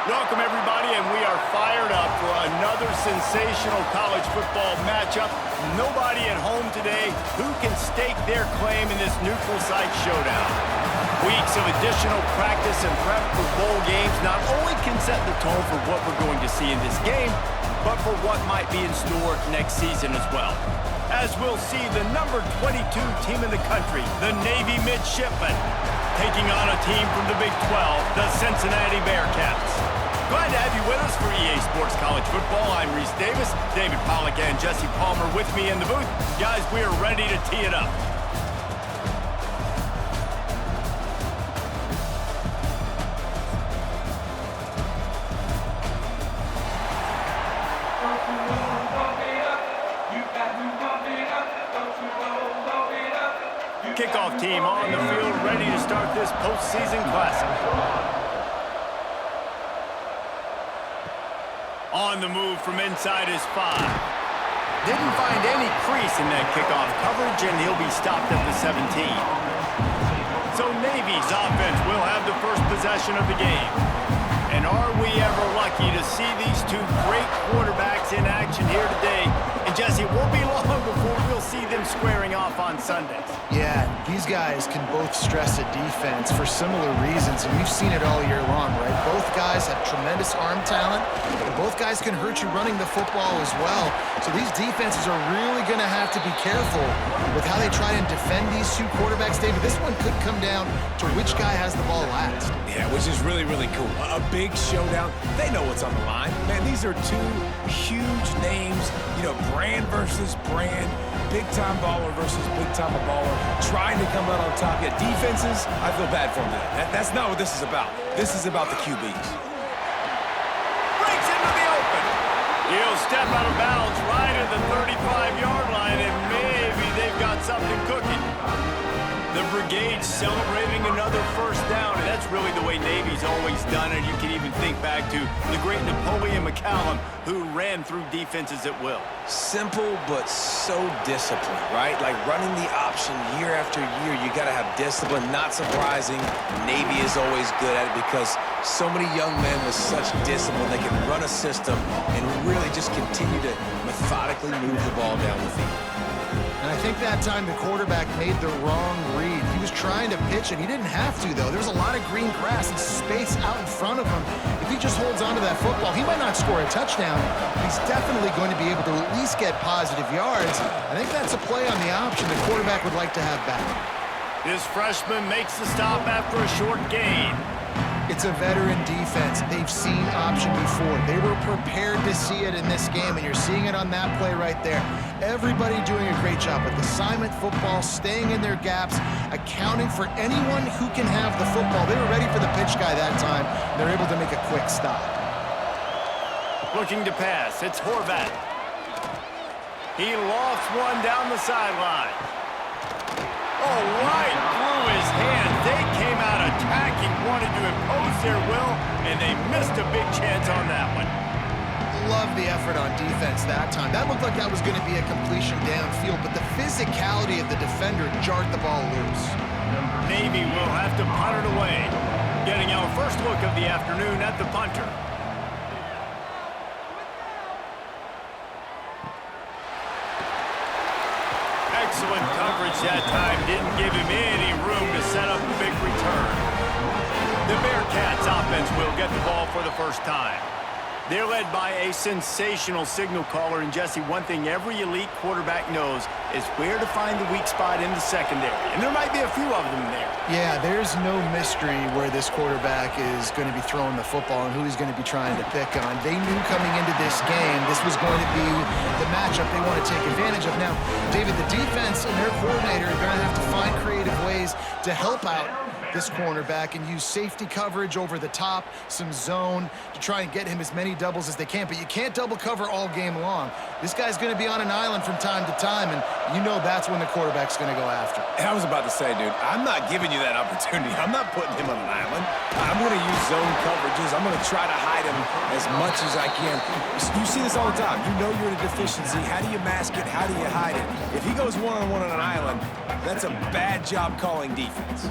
Welcome, everybody, and we are fired up for another sensational college football matchup. Nobody at home today who can stake their claim in this neutral site showdown. Weeks of additional practice and prep for bowl games not only can set the tone for what we're going to see in this game, but for what might be in store next season as well. As we'll see the number 22 team in the country, the Navy Midshipmen, taking on a team from the Big 12, the Cincinnati Bearcats. Glad to have you with us for EA Sports College Football. I'm Reese Davis, David Pollack and Jesse Palmer with me in the booth. Guys, we are ready to tee it up. Kickoff team on the field, ready to start this postseason classic. On the move from inside his 5. Didn't find any crease in that kickoff coverage, and he'll be stopped at the 17. So Navy's offense will have the first possession of the game. And are we ever lucky to see these two great quarterbacks in action here today? And Jesse, it won't be long before we'll see them squaring off on Sundays. Yeah, these guys can both stress a defense for similar reasons, and we've seen it all year long, right? Both guys have tremendous arm talent, and both guys can hurt you running the football as well. So these defenses are really going to have to be careful with how they try and defend these two quarterbacks. David, this one could come down to which guy has the ball last. Yeah, which is really, really cool. A big showdown. They know what's on the line. Man, these are two huge names, brand versus brand, big-time baller versus big-time baller, trying to come out on top. Yeah, defenses, I feel bad for them today. That's not what this is about. This is about the QBs. Breaks into the open. He'll step out of bounds right at the 35-yard line, and maybe they've got something cooking. The brigade celebrating another first down, and that's really the way Navy's always done it. You can even think back to the great Napoleon McCallum, who ran through defenses at will. Simple, but so disciplined, right? Like running the option year after year, you got to have discipline. Not surprising, Navy is always good at it because so many young men with such discipline, they can run a system and really just continue to methodically move the ball down the field. And I think that time the quarterback made the wrong read. He was trying to pitch it. He didn't have to, though. There's a lot of green grass and space out in front of him. If he just holds onto that football, he might not score a touchdown, but he's definitely going to be able to at least get positive yards. I think that's a play on the option the quarterback would like to have back. This freshman makes the stop after a short gain. It's a veteran defense. They've seen option before. They were prepared to see it in this game, and you're seeing it on that play right there. Everybody doing a great job with assignment football, staying in their gaps, accounting for anyone who can have the football. They were ready for the pitch guy that time. They're able to make a quick stop. Looking to pass. It's Horvat. He lofts one down the sideline. Oh, right through his hand. They came out attacking, wanted to impose their will, and they missed a big chance on that one. Love the effort on defense that time. That looked like that was going to be a completion downfield, but the physicality of the defender jarred the ball loose. Navy will have to punt it away. Getting our first look of the afternoon at the punter. Excellent coverage that time. Didn't give him any room to set up a big return. The Bearcats offense will get the ball for the first time. They're led by a sensational signal caller, and Jesse, one thing every elite quarterback knows is where to find the weak spot in the secondary, and there might be a few of them there. Yeah, there's no mystery where this quarterback is going to be throwing the football and who he's going to be trying to pick on. They knew coming into this game this was going to be the matchup they want to take advantage of. Now, David, the defense and their coordinator are going to have to find creative ways to help out this cornerback and use safety coverage over the top, some zone to try and get him as many doubles as they can. But you can't double cover all game long. This guy's going to be on an island from time to time, and you know that's when the quarterback's going to go after. And I was about to say, dude, I'm not giving you that opportunity. I'm not putting him on an island. I'm going to use zone coverages. I'm going to try to hide him as much as I can. You see this all the time. You know you're in a deficiency. How do you mask it? How do you hide it? If he goes one-on-one on an island, that's a bad job calling defense.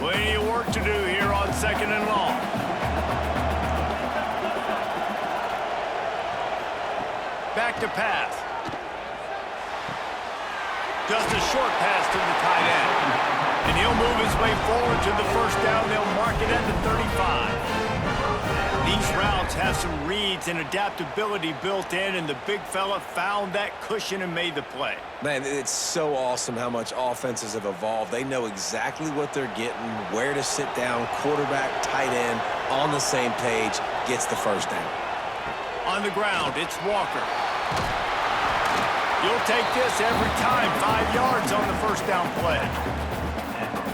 Plenty of work to do here on 2nd and long. Back to pass. Just a short pass to the tight end. And he'll move his way forward to the first down. They'll mark it at the 35. These routes have some reads and adaptability built in, and the big fella found that cushion and made the play. Man, it's so awesome how much offenses have evolved. They know exactly what they're getting, where to sit down, quarterback, tight end, on the same page, gets the first down. On the ground, it's Walker. You'll take this every time. 5 yards on the first down play.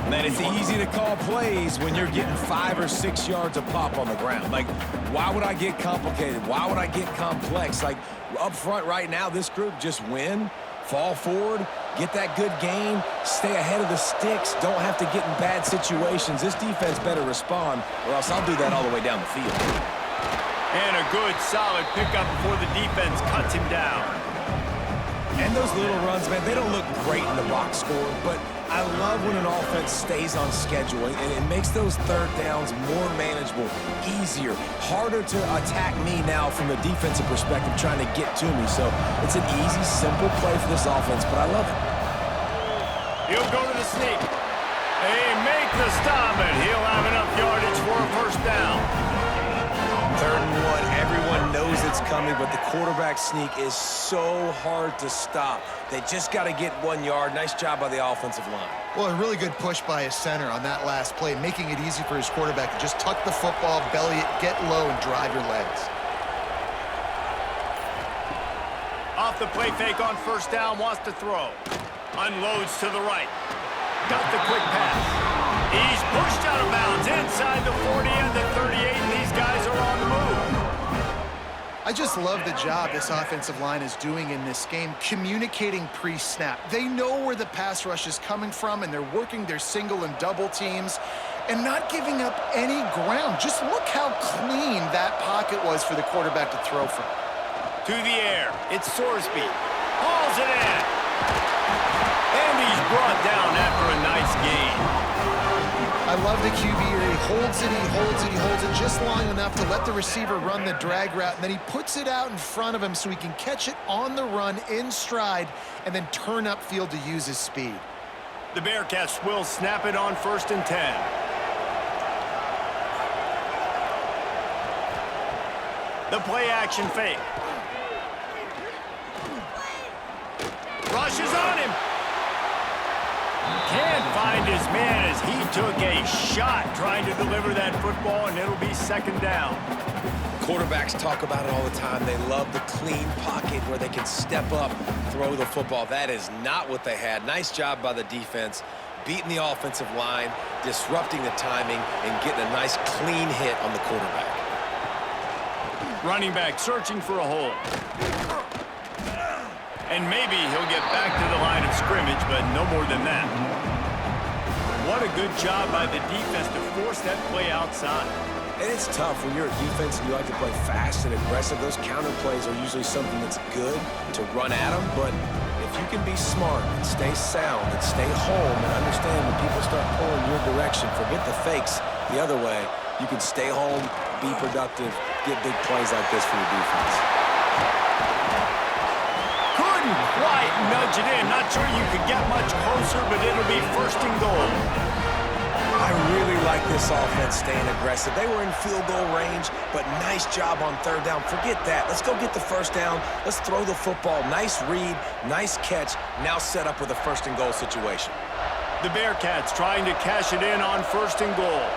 Man, it's easy to call plays when you're getting 5 or 6 yards a pop on the ground. Like, why would I get complicated? Why would I get complex? Like, up front right now, this group just win, fall forward, get that good gain, stay ahead of the sticks, don't have to get in bad situations. This defense better respond, or else I'll do that all the way down the field. And a good, solid pickup before the defense cuts him down. And those little runs, man, they don't look great in the box score, but I love when an offense stays on schedule, and it makes those third downs more manageable, easier, harder to attack me now from a defensive perspective trying to get to me. So it's an easy, simple play for this offense, but I love it. He'll go to the sneak. They make the stop, and he'll have enough yardage for a first down. 3rd and 1, everyone knows it's coming, but the quarterback sneak is so hard to stop. They just got to get 1 yard. Nice job by the offensive line. Well, a really good push by his center on that last play, making it easy for his quarterback to just tuck the football, belly it, get low, and drive your legs. Off the play fake on first down, wants to throw. Unloads to the right. Got the quick pass. He's pushed out of bounds inside the 40 and the 38, and these guys are on the move. I just love the job this offensive line is doing in this game, communicating pre-snap. They know where the pass rush is coming from, and they're working their single and double teams and not giving up any ground. Just look how clean that pocket was for the quarterback to throw from. To the air, it's Sorsby. Hauls it in. And he's brought down after a nice gain. I love the QB here. He holds it, he holds it, he holds it just long enough to let the receiver run the drag route, and then he puts it out in front of him so he can catch it on the run in stride and then turn upfield to use his speed. The Bearcats will snap it on 1st and 10. The play action fake. Rushes on him. Can't find his man as he took a shot trying to deliver that football, and it'll be 2nd down. Quarterbacks talk about it all the time. They love the clean pocket where they can step up, throw the football. That is not what they had. Nice job by the defense, beating the offensive line, disrupting the timing, and getting a nice clean hit on the quarterback. Running back searching for a hole. And maybe he'll get back to the line of scrimmage, but no more than that. What a good job by the defense to force that play outside. And it's tough when you're a defense and you like to play fast and aggressive. Those counter plays are usually something that's good to run at them, but if you can be smart and stay sound and stay home and understand when people start pulling your direction, forget the fakes the other way, you can stay home, be productive, get big plays like this for your defense. Quite nudge it in. Not sure you could get much closer, but it'll be 1st and goal. I really like this offense staying aggressive. They were in field goal range, but nice job on 3rd down. Forget that. Let's go get the 1st down. Let's throw the football. Nice read, nice catch. Now set up with a 1st and goal situation. The Bearcats trying to cash it in on 1st and goal.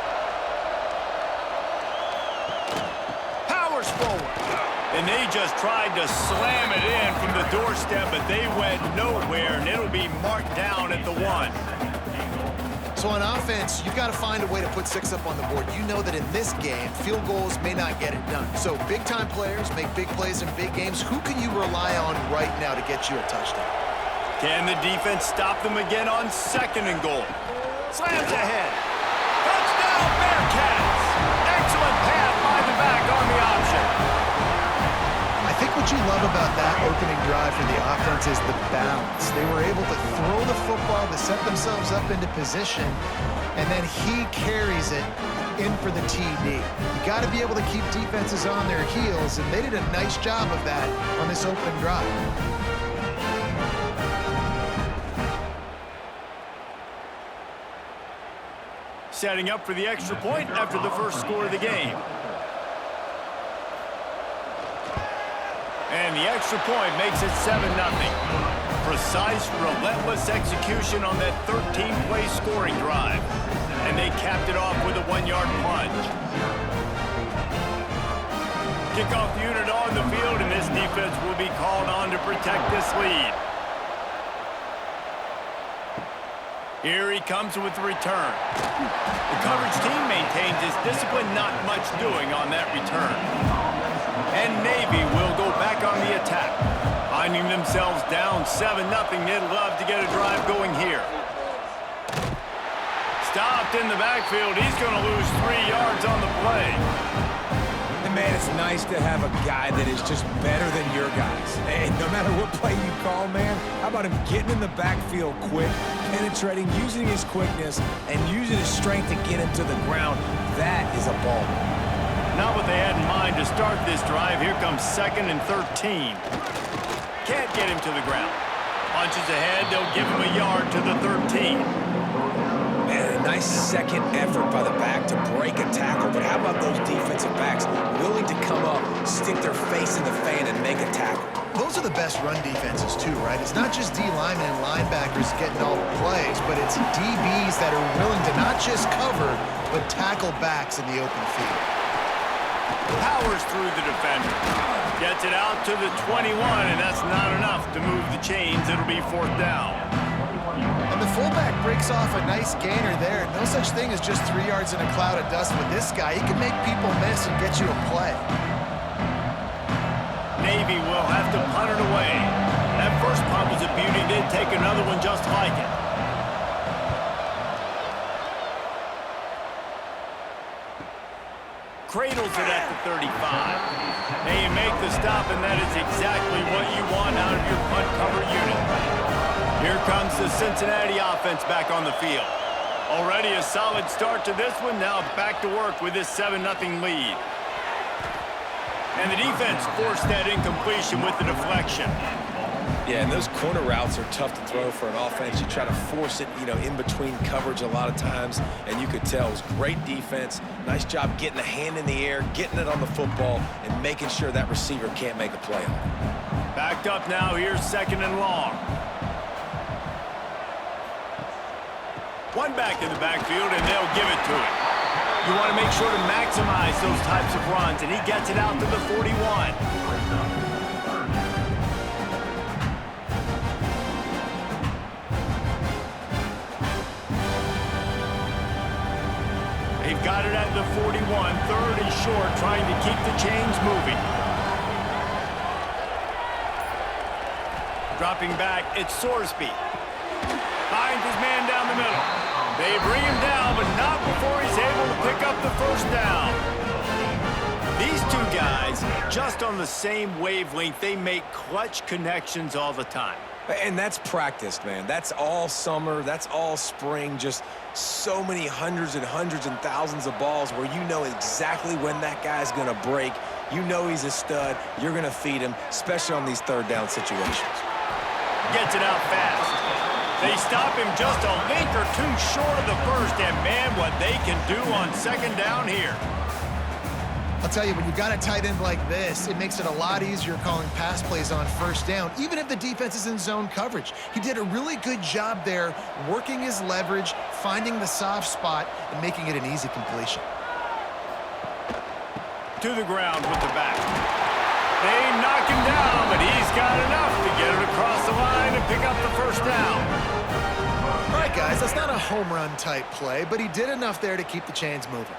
Powers forward. And they just tried to slam it in from the doorstep, but they went nowhere, and it'll be marked down at the 1. So on offense, you've got to find a way to put 6 up on the board. You know that in this game, field goals may not get it done. So big-time players make big plays in big games. Who can you rely on right now to get you a touchdown? Can the defense stop them again on 2nd and goal? Slams ahead. Touchdown, Bearcats! Excellent pass by the back on the option. I think what you love about that opening drive for the offense is the balance. They were able to throw the football to set themselves up into position, and then he carries it in for the TD. You got to be able to keep defenses on their heels, and they did a nice job of that on this opening drive. Setting up for the extra point after the first score of the game. And the extra point makes it 7-0. Precise, relentless execution on that 13-play scoring drive. And they capped it off with a 1-yard plunge. Kickoff unit on the field, and this defense will be called on to protect this lead. Here he comes with the return. The coverage team maintains its discipline, not much doing on that return. And Navy will go back on the attack. Finding themselves down 7-0, they'd love to get a drive going here. Stopped in the backfield. He's going to lose 3 yards on the play. And man, it's nice to have a guy that is just better than your guys. And no matter what play you call, man, how about him getting in the backfield quick, penetrating, using his quickness, and using his strength to get him to the ground. That is a ball. Not what they had in mind to start this drive. Here comes 2nd and 13. Can't get him to the ground. Punches ahead, they'll give him a yard to the 13. Man, a nice second effort by the back to break a tackle. But how about those defensive backs willing to come up, stick their face in the fan, and make a tackle? Those are the best run defenses too, right? It's not just D linemen and linebackers getting all the plays, but it's DBs that are willing to not just cover, but tackle backs in the open field. Powers through the defender. Gets it out to the 21, and that's not enough to move the chains. It'll be 4th down. And the fullback breaks off a nice gainer there. No such thing as just 3 yards in a cloud of dust with this guy. He can make people miss and get you a play. Navy will have to punt it away. That first punt was a beauty. They'd take another one just like it. Cradles it at the 35. They make the stop, and that is exactly what you want out of your punt cover unit. Here comes the Cincinnati offense back on the field. Already a solid start to this one. Now back to work with this 7-0 lead. And the defense forced that incompletion with the deflection. Yeah, and those corner routes are tough to throw for an offense. You try to force it, in between coverage a lot of times, and you could tell it was great defense. Nice job getting a hand in the air, getting it on the football, and making sure that receiver can't make a play on it. Backed up now. Here's 2nd and long. One back in the backfield, and they'll give it to him. You want to make sure to maximize those types of runs, and he gets it out to the 41. They've got it at the 41, 3rd and short, trying to keep the chains moving. Dropping back, it's Sorsby. Finds his man down the middle. They bring him down, but not before he's able to pick up the 1st down. These two guys, just on the same wavelength, they make clutch connections all the time. And that's practice, man. That's all summer. That's all spring. Just so many hundreds and thousands of balls where you know exactly when that guy's going to break. You know he's a stud. You're going to feed him, especially on these 3rd down situations. Gets it out fast. They stop him just a link or two short of the 1st, and man, what they can do on 2nd down here. I'll tell you, when you've got a tight end like this, it makes it a lot easier calling pass plays on 1st down, even if the defense is in zone coverage. He did a really good job there, working his leverage, finding the soft spot, and making it an easy completion. To the ground with the back. They knock him down, but he's got enough to get it across the line and pick up the 1st down. All right, guys, that's not a home run type play, but he did enough there to keep the chains moving.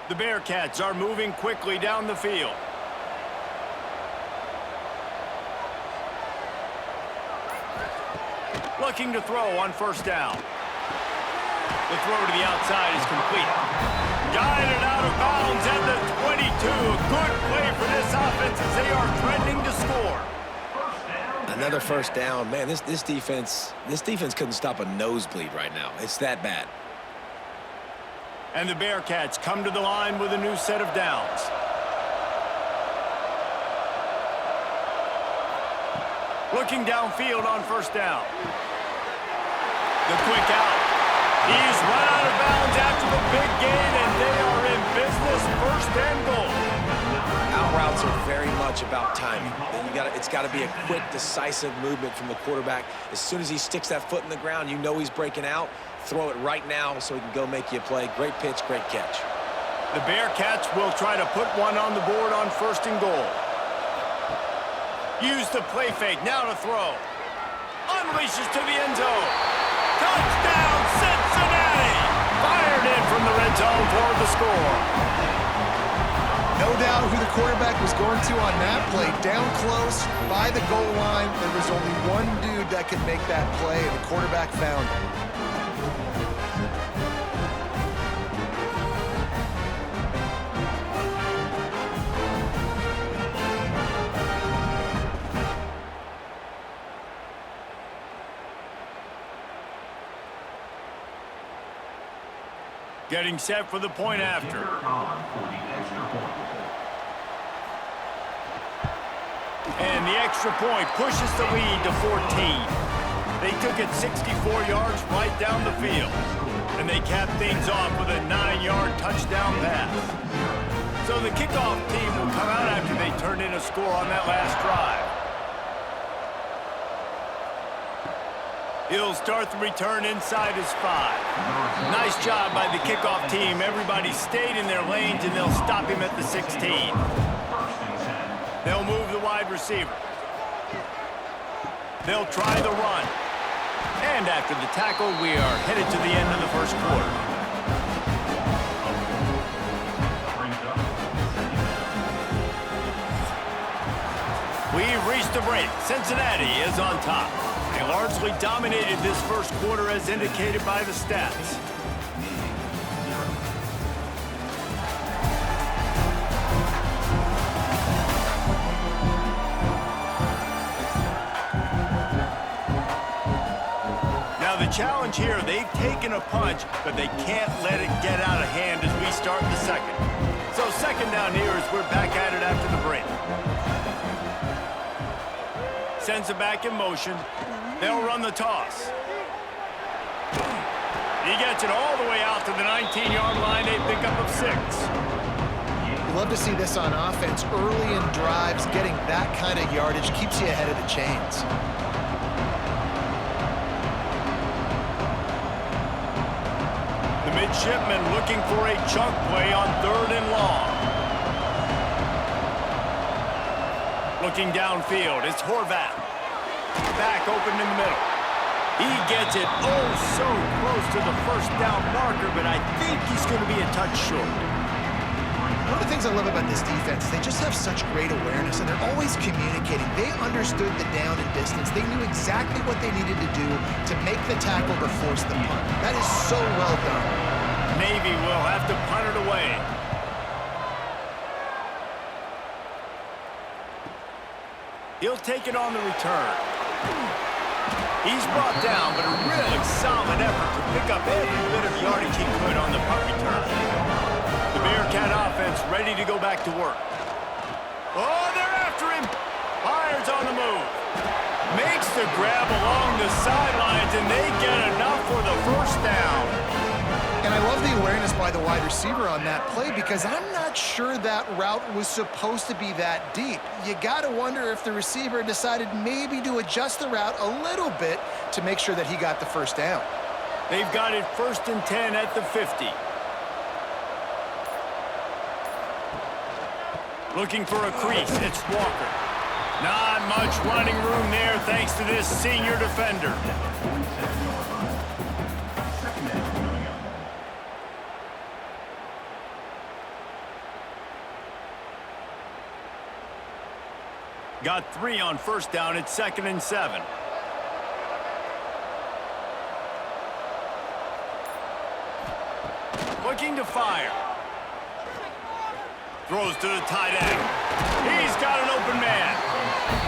The Bearcats are moving quickly down the field. Looking to throw on 1st down. The throw to the outside is complete. Guided out of bounds at the 22. A good play for this offense as they are threatening to score. Another first down. Man, this defense couldn't stop a nosebleed right now. It's that bad. And the Bearcats come to the line with a new set of downs. Looking downfield on first down. The quick out. He's run out of bounds after the big gain, and they are in business, first and goal. Out routes are very much about timing. It's got to be a quick, decisive movement from the quarterback. As soon as he sticks that foot in the ground, you know he's breaking out. Throw it right now so he can go make you a play. Great pitch, great catch. The Bearcats will try to put one on the board on first and goal. Use the play fake, now to throw. Unleashes to the end zone. Touchdown, Cincinnati! Fired in from the red zone for the score. No doubt who the quarterback was going to on that play. Down close, by the goal line, there was only one dude that could make that play, and the quarterback found it. Getting set for the point after. And the extra point pushes the lead to 14. They took it 64 yards right down the field. And they capped things off with a 9-yard touchdown pass. So the kickoff team will come out after they turn in a score on that last drive. He'll start the return inside his 5. Nice job by the kickoff team. Everybody stayed in their lanes, and they'll stop him at the 16. They'll move the wide receiver. They'll try the run. And after the tackle, we are headed to the end of the first quarter. We've reached the break. Cincinnati is on top. They largely dominated this first quarter as indicated by the stats. Now the challenge here, they've taken a punch, but they can't let it get out of hand as we start the second. So second down here as we're back at it after the break. Sends it back in motion. They'll run the toss. He gets it all the way out to the 19-yard line, a pickup of 6. You love to see this on offense. Early in drives, getting that kind of yardage keeps you ahead of the chains. The midshipman looking for a chunk play on 3rd and long. Looking downfield, it's Horvath. Back open in the middle. He gets it so close to the first down marker, but I think he's going to be a touch short. One of the things I love about this defense, they just have such great awareness, and they're always communicating. They understood the down and distance. They knew exactly what they needed to do to make the tackle to force the punt. That is so well done. Navy will have to punt it away. He'll take it on the return. He's brought down, but a really solid effort to pick up every bit of yardage he could on the punt return. The Bearcat offense ready to go back to work. Oh, they're after him. Fires on the move. Makes the grab along the sidelines, and they get enough for the first down. And I love the awareness by the wide receiver on that play because I'm not sure that route was supposed to be that deep. You got to wonder if the receiver decided maybe to adjust the route a little bit to make sure that he got the first down. They've got it 1st and 10 at the 50. Looking for a crease, it's Walker. Not much running room there thanks to this senior defender. Got 3 on first down. It's 2nd and 7. Looking to fire. Throws to the tight end. He's got an open man.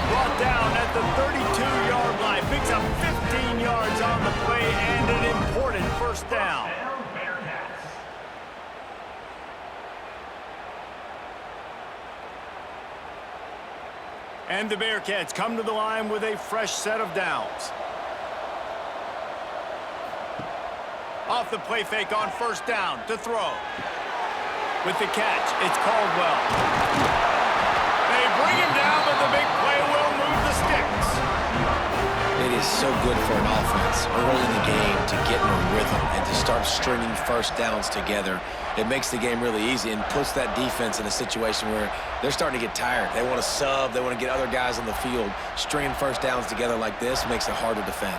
Brought down at the 32-yard line. Picks up 15 yards on the play and an important first down. And the Bearcats come to the line with a fresh set of downs. Off the play fake on first down to throw. With the catch, it's Caldwell. They bring him down, but the big play will move the sticks. It is so good for an offense early in the game to get in a rhythm and to start stringing first downs together. It makes the game really easy and puts that defense in a situation where they're starting to get tired. They want to sub. They want to get other guys on the field. Stringing first downs together like this makes it hard to defend.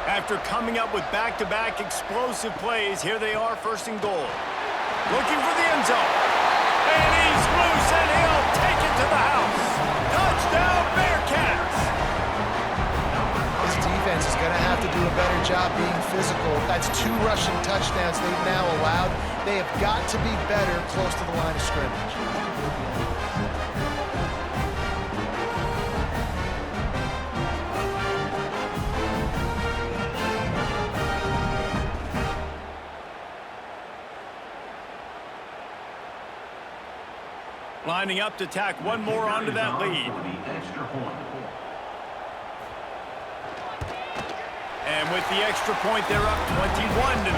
After coming up with back-to-back explosive plays, here they are, first and goal. Looking for the end zone. And he's loose, and he'll take it to the house. Touchdown, Bearcats! This defense is going to have to do a better job being physical. That's 2 rushing touchdowns they've now allowed. They have got to be better close to the line of scrimmage. Lining up to tack one more onto that lead. And with the extra point, they're up 21-0.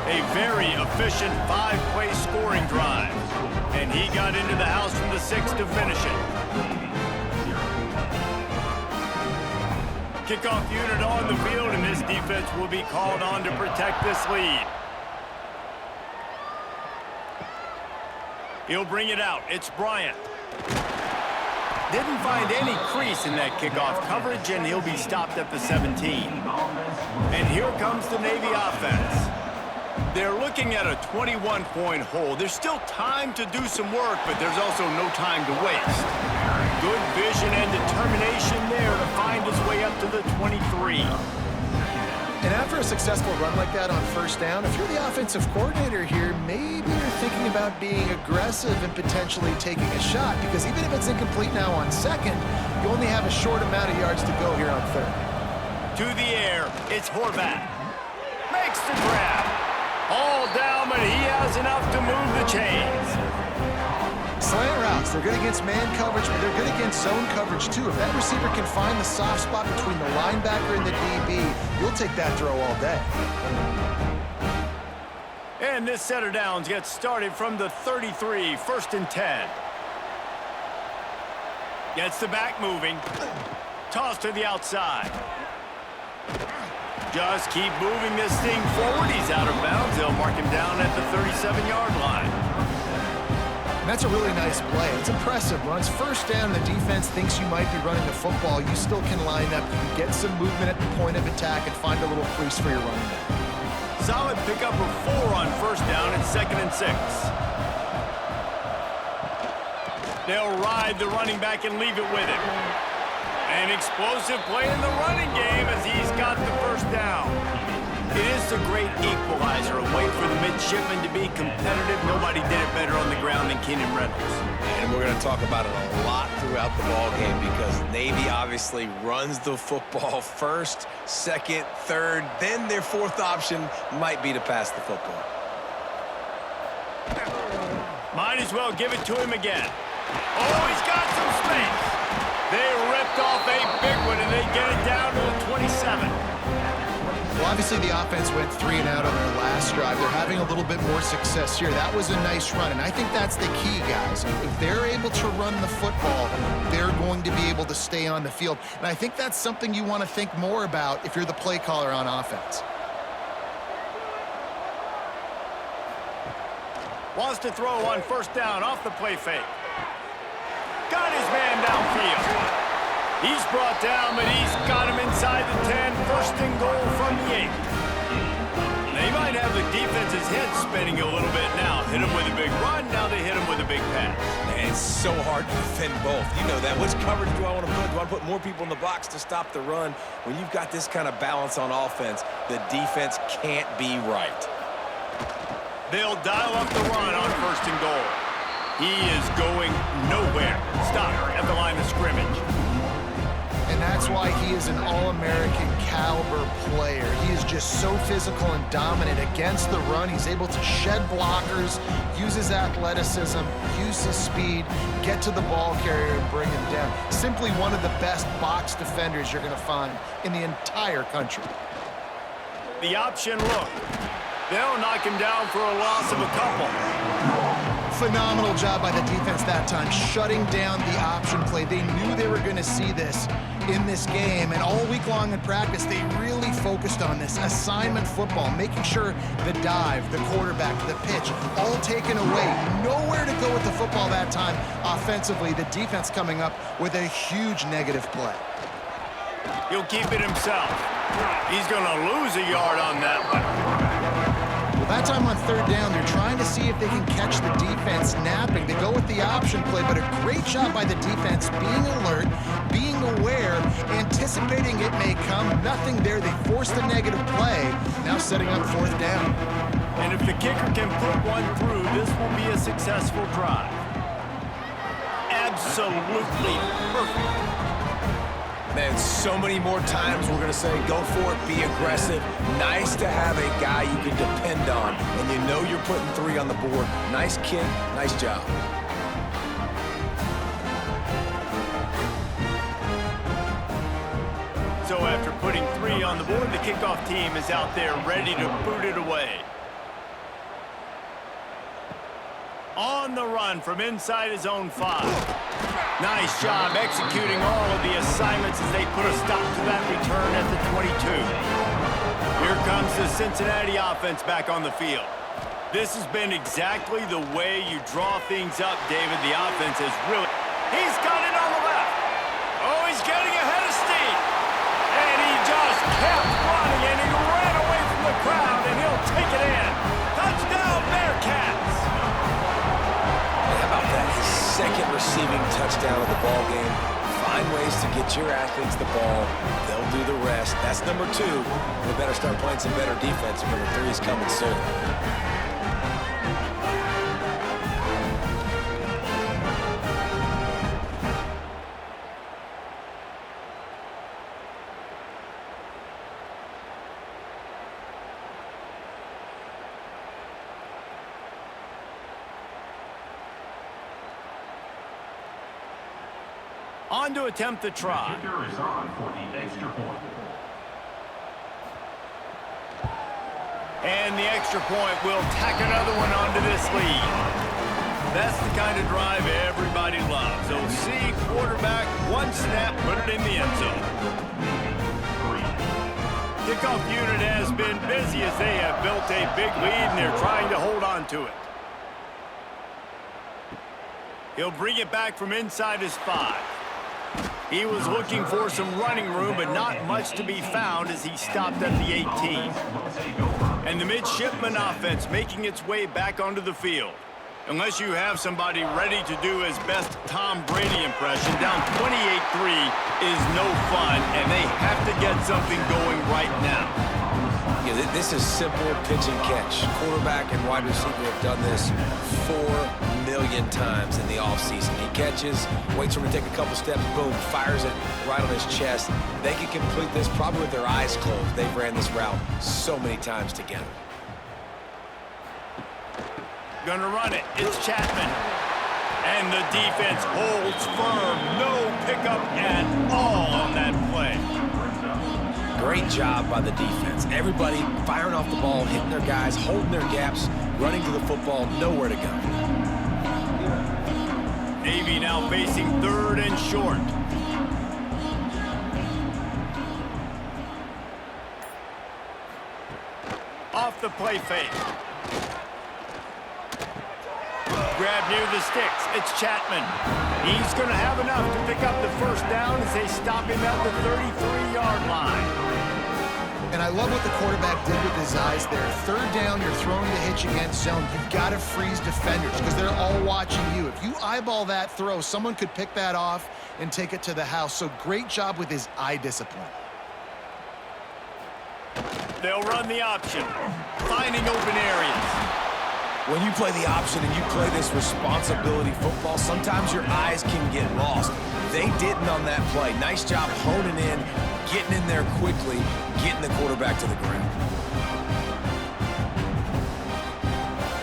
A very efficient 5-play scoring drive. And he got into the house from the 6 to finish it. Kickoff unit on the field, and this defense will be called on to protect this lead. He'll bring it out. It's Bryant. Didn't find any crease in that kickoff coverage, and he'll be stopped at the 17. And here comes the Navy offense. They're looking at a 21-point hole. There's still time to do some work, but there's also no time to waste. Good vision and determination there to find his way up to the 23. And after a successful run like that on first down, if you're the offensive coordinator here, maybe you're thinking about being aggressive and potentially taking a shot, because even if it's incomplete now on second, you only have a short amount of yards to go here on third. To the air, it's Horvath. Makes the grab. All down, but he has enough to move the chains. Slant routes, they're good against man coverage, but they're good against zone coverage too. If that receiver can find the soft spot between the linebacker and the DB, you'll take that throw all day. And this set of downs gets started from the 33, first and 10. Gets the back moving. Toss to the outside. Just keep moving this thing forward. He's out of bounds. They'll mark him down at the 37-yard line. And that's a really nice play. It's impressive. When it's first down and the defense thinks you might be running the football, you still can line up. You can get some movement at the point of attack and find a little crease for your running back. Solid pickup of 4 on first down and 2nd and 6. They'll ride the running back and leave it with him. An explosive play in the running game as he's got the first down. It is a great equalizer, a way for the midshipmen to be competitive. Nobody did it better on the ground than Keenan Reynolds. And we're going to talk about it a lot throughout the ball game because Navy obviously runs the football first, second, third, then their fourth option might be to pass the football. Might as well give it to him again. Oh, he's got some space. They ripped off a big one, and they get it down to the 27. Well, obviously the offense went 3 and out on their last drive. They're having a little bit more success here. That was a nice run, and I think that's the key, guys. If they're able to run the football, they're going to be able to stay on the field. And I think that's something you want to think more about if you're the play caller on offense. Wants to throw on first down off the play fake. Got his man downfield. He's brought down, but he's got him inside the 10. First and goal from the 8. They might have the defense's head spinning a little bit now. Hit him with a big run, now they hit him with a big pass. And it's so hard to defend both. You know that. Which coverage do I want to put? Do I want to put more people in the box to stop the run? When you've got this kind of balance on offense, the defense can't be right. They'll dial up the run on first and goal. He is going nowhere. Stop at the line of scrimmage. And that's why he is an All-American caliber player. He is just so physical and dominant against the run. He's able to shed blockers, use his athleticism, use his speed, get to the ball carrier and bring him down. Simply one of the best box defenders you're going to find in the entire country. The option look. They'll knock him down for a loss of a couple. Phenomenal job by the defense that time, shutting down the option play. They knew they were going to see this in this game, and all week long in practice, they really focused on this assignment football, making sure the dive, the quarterback, the pitch, all taken away. Nowhere to go with the football that time offensively. The defense coming up with a huge negative play. He'll keep it himself. He's going to lose a yard on that one. That time on third down, they're trying to see if they can catch the defense napping. They go with the option play, but a great job by the defense being alert, being aware, anticipating it may come. Nothing there. They forced the negative play, now setting up fourth down. And if the kicker can put one through, this will be a successful drive. Absolutely perfect. Man, so many more times we're going to say, go for it, be aggressive. Nice to have a guy you can depend on, and you know you're putting 3 on the board. Nice kick, nice job. So after putting 3 on the board, the kickoff team is out there ready to boot it away. On the run from inside his own 5. Nice job executing all of the assignments as they put a stop to that return at the 22. Here comes the Cincinnati offense back on the field. This has been exactly the way you draw things up, David. The offense has really... He's got it on the left. Oh, he's getting ahead of steam. And he just kept running, and he ran away from the crowd, and he'll take it in. Touchdown, Bearcats. How about that? His second receiving touchdown of the ball game. Find ways to get your athletes the ball. They'll do the rest. That's number 2. We better start playing some better defense. Number 3 is coming soon. On to attempt the try. The kicker is on for the extra point. And the extra point will tack another one onto this lead. That's the kind of drive everybody loves. OC, quarterback, one snap, put it in the end zone. Kickoff unit has been busy as they have built a big lead, and they're trying to hold on to it. He'll bring it back from inside his 5. He was looking for some running room, but not much to be found as he stopped at the 18. And the midshipman offense making its way back onto the field. Unless you have somebody ready to do his best Tom Brady impression, down 28-3 is no fun, and they have to get something going right now. Yeah, this is simple pitch and catch. Quarterback and wide receiver have done this 4 million times in the offseason. He catches, waits for him to take a couple steps, boom, fires it right on his chest. They can complete this probably with their eyes closed. They've ran this route so many times together. Gonna run it. It's Chapman. And the defense holds firm. No pickup at all on that play. Great job by the defense. Everybody firing off the ball, hitting their guys, holding their gaps, running to the football, nowhere to go. Navy now facing 3rd and short. Off the play fake. Grab near the sticks. It's Chapman. He's going to have enough to pick up the first down as they stop him at the 33-yard line. And I love what the quarterback did with his eyes there. 3rd down, you're throwing the hitch against zone. You've got to freeze defenders because they're all watching you. If you eyeball that throw, someone could pick that off and take it to the house. So great job with his eye discipline. They'll run the option, finding open areas. When you play the option and you play this responsibility football, sometimes your eyes can get lost. They didn't on that play. Nice job honing in, getting in there quickly, getting the quarterback to the ground.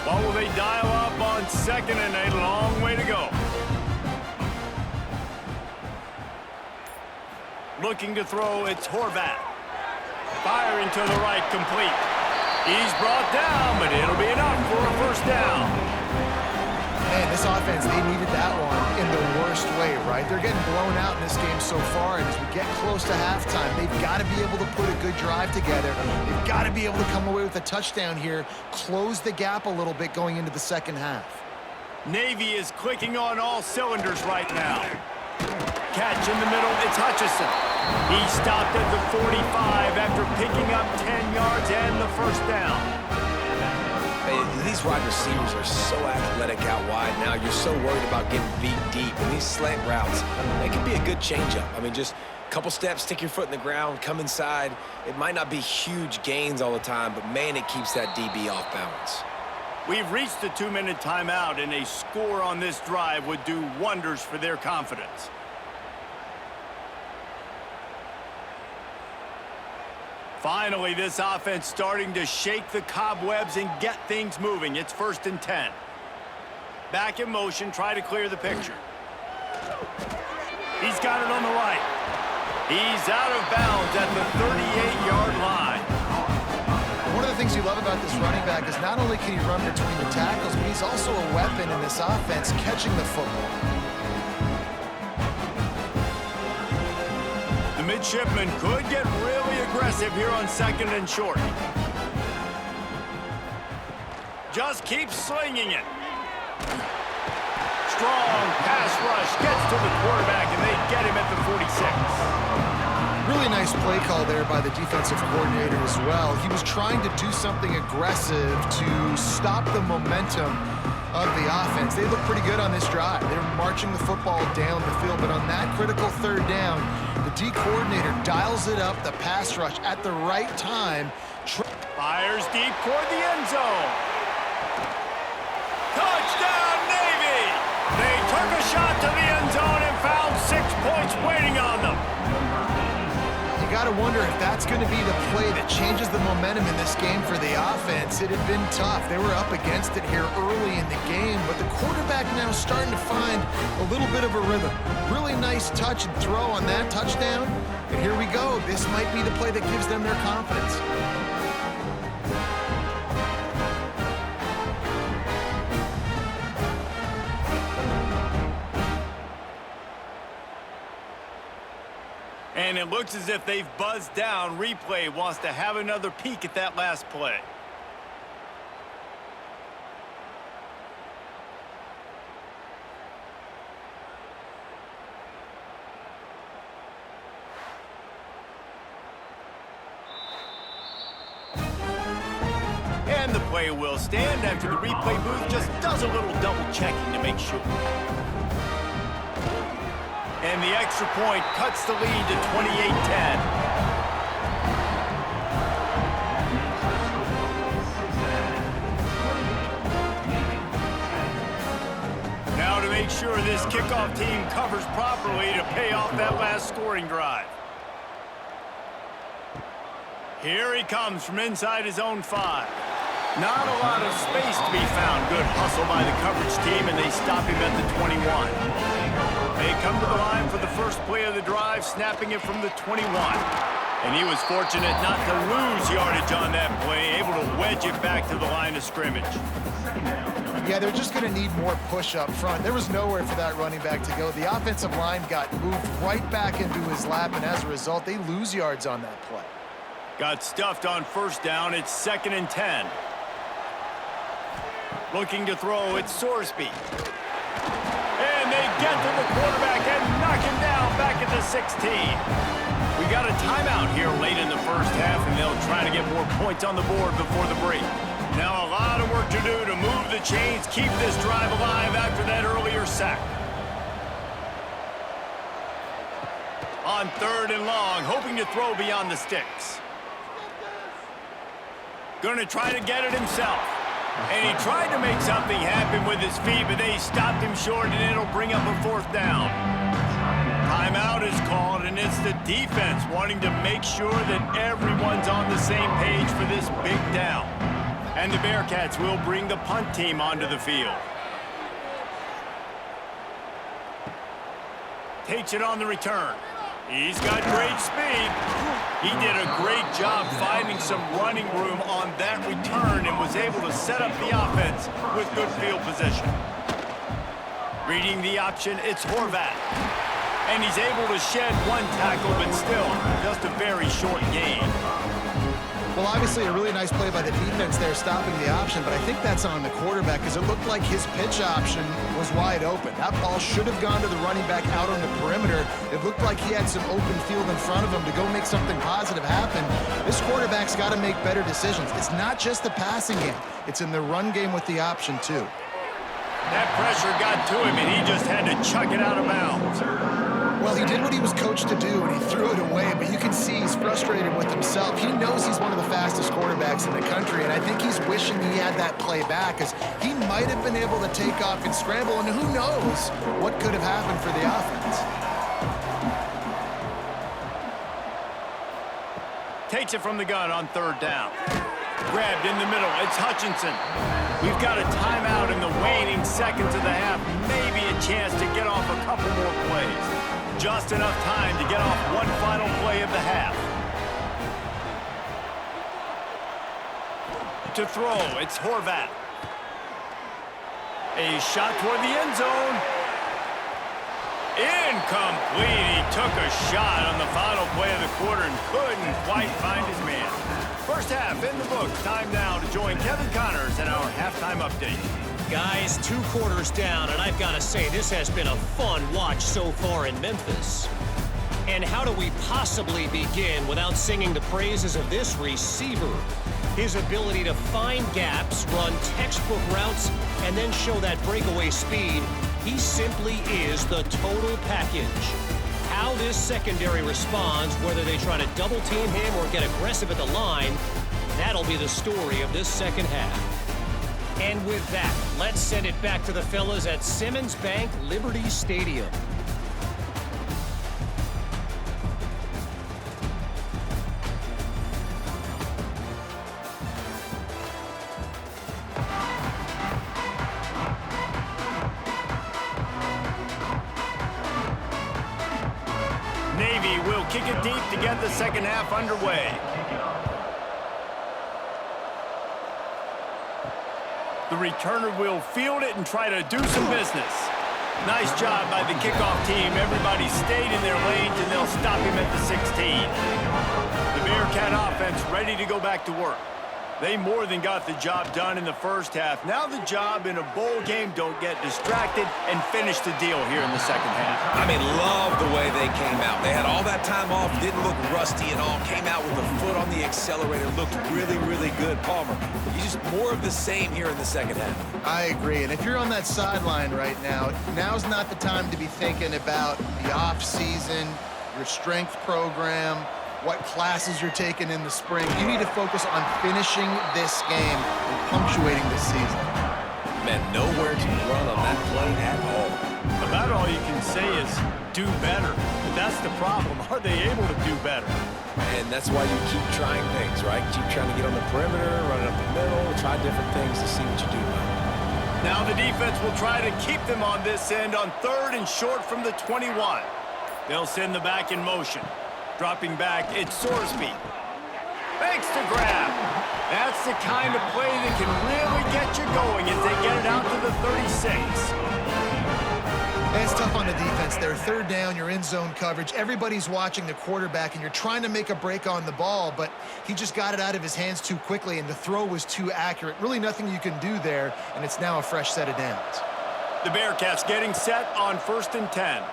What will they dial up on second and a long way to go? Looking to throw, it's Horvat. Firing to the right, complete. He's brought down, but it'll be enough for a first down. Man, this offense, they needed that one in the worst way, right? They're getting blown out in this game so far, and as we get close to halftime, they've got to be able to put a good drive together. They've got to be able to come away with a touchdown here, close the gap a little bit going into the second half. Navy is clicking on all cylinders right now. Catch in the middle, it's Hutchinson. He stopped at the 45 after picking up 10 yards and the first down. Hey, these wide receivers are so athletic out wide now. You're so worried about getting beat deep. And these slant routes, they can be a good changeup. I mean, just a couple steps, stick your foot in the ground, come inside. It might not be huge gains all the time, but, man, it keeps that DB off balance. We've reached the 2-minute timeout, and a score on this drive would do wonders for their confidence. Finally, this offense starting to shake the cobwebs and get things moving. It's 1st and 10. Back in motion, try to clear the picture. He's got it on the right. He's out of bounds at the 38-yard line. One of the things you love about this running back is not only can he run between the tackles, but he's also a weapon in this offense catching the football. The midshipman could get really aggressive here on 2nd and short. Just keeps slinging it. Strong pass rush gets to the quarterback, and they get him at the 46. Really nice play call there by the defensive coordinator as well. He was trying to do something aggressive to stop the momentum of the offense. They look pretty good on this drive. They're marching the football down the field, but on that critical 3rd down, the D coordinator dials it up, the pass rush at the right time. Fires deep toward the end zone. Touchdown, Navy! They took a shot to the end zone and found 6 points waiting on them. You got to wonder if that's going to be the play that changes the momentum in this game for the offense. It had been tough. They were up against it here early in the game, but the quarterback now starting to find a little bit of a rhythm. Really nice touch and throw on that touchdown. And here we go. This might be the play that gives them their confidence. And it looks as if they've buzzed down. Replay wants to have another peek at that last play. And the play will stand after the replay booth just does a little double checking to make sure. And the extra point cuts the lead to 28-10. Now to make sure this kickoff team covers properly to pay off that last scoring drive. Here he comes from inside his own 5. Not a lot of space to be found. Good hustle by the coverage team, and they stop him at the 21. They come to the line for the first play of the drive, snapping it from the 21. And he was fortunate not to lose yardage on that play, able to wedge it back to the line of scrimmage. Yeah, they're just going to need more push up front. There was nowhere for that running back to go. The offensive line got moved right back into his lap, and as a result, they lose yards on that play. Got stuffed on 1st down. It's 2nd and 10. Looking to throw, it's Sorsby. And they get to the quarterback and knock him down back at the 16. We got a timeout here late in the first half, and they'll try to get more points on the board before the break. Now a lot of work to do to move the chains, keep this drive alive after that earlier sack. On 3rd and long, hoping to throw beyond the sticks. Going to try to get it himself. And he tried to make something happen with his feet, but they stopped him short, and it'll bring up a 4th down. Timeout is called, and it's the defense wanting to make sure that everyone's on the same page for this big down. And the Bearcats will bring the punt team onto the field. Takes it on the return. He's got great speed. He did a great job finding some running room on that return and was able to set up the offense with good field position. Reading the option, it's Horvat. And he's able to shed 1 tackle, but still just a very short gain. Well, obviously a really nice play by the defense there stopping the option, but I think that's on the quarterback because it looked like his pitch option was wide open. That ball should have gone to the running back out on the perimeter. It looked like he had some open field in front of him to go make something positive happen. This quarterback's got to make better decisions. It's not just the passing game. It's in the run game with the option, too. That pressure got to him, and he just had to chuck it out of bounds. Well, he did what he was coached to do, and he threw it away, but you can see he's frustrated with himself. He knows he's one of the fastest quarterbacks in the country, and I think he's wishing he had that play back, because he might have been able to take off and scramble, and who knows what could have happened for the offense. Takes it from the gun on 3rd down. Grabbed in the middle. It's Hutchinson. We've got a timeout in the waning seconds of the half. Maybe a chance to get off a couple more plays. Just enough time to get off one final play of the half. To throw, it's Horvat. A shot toward the end zone. Incomplete. He took a shot on the final play of the quarter and couldn't quite find his man. First half in the books. Time now to join Kevin Connors in our halftime update. Guys, 2 quarters down, and I've got to say, this has been a fun watch so far in Memphis. And how do we possibly begin without singing the praises of this receiver? His ability to find gaps, run textbook routes, and then show that breakaway speed. He simply is the total package. How this secondary responds, whether they try to double team him or get aggressive at the line, that'll be the story of this second half. And with that, let's send it back to the fellas at Simmons Bank Liberty Stadium. Navy will kick it deep to get the second half underway. The returner will field it and try to do some business. Nice job by the kickoff team. Everybody stayed in their lanes, and they'll stop him at the 16. The Bearcat offense ready to go back to work. They more than got the job done in the first half. Now the job in a bowl game, don't get distracted and finish the deal here in the second half. I mean, love the way they came out. They had all that time off, didn't look rusty at all, came out with the foot on the accelerator, looked really, really good. Palmer, you just more of the same here in the second half. I agree, and if you're on that sideline right now, now's not the time to be thinking about the off-season, your strength program, what classes you're taking in the spring. You need to focus on finishing this game and punctuating this season. Man, nowhere to run on that play at all. About all you can say is do better. But that's the problem. Are they able to do better? And that's why you keep trying things, right? Keep trying to get on the perimeter, run it up the middle, try different things to see what you do well. Now the defense will try to keep them on this end on 3rd and short from the 21. They'll send the back in motion. Dropping back, it's Sorsby. Thanks to grab. That's the kind of play that can really get you going as they get it out to the 36. It's tough on the defense there. 3rd down, you're in zone coverage. Everybody's watching the quarterback, and you're trying to make a break on the ball, but he just got it out of his hands too quickly, and the throw was too accurate. Really nothing you can do there, and it's now a fresh set of downs. The Bearcats getting set on 1st and 10.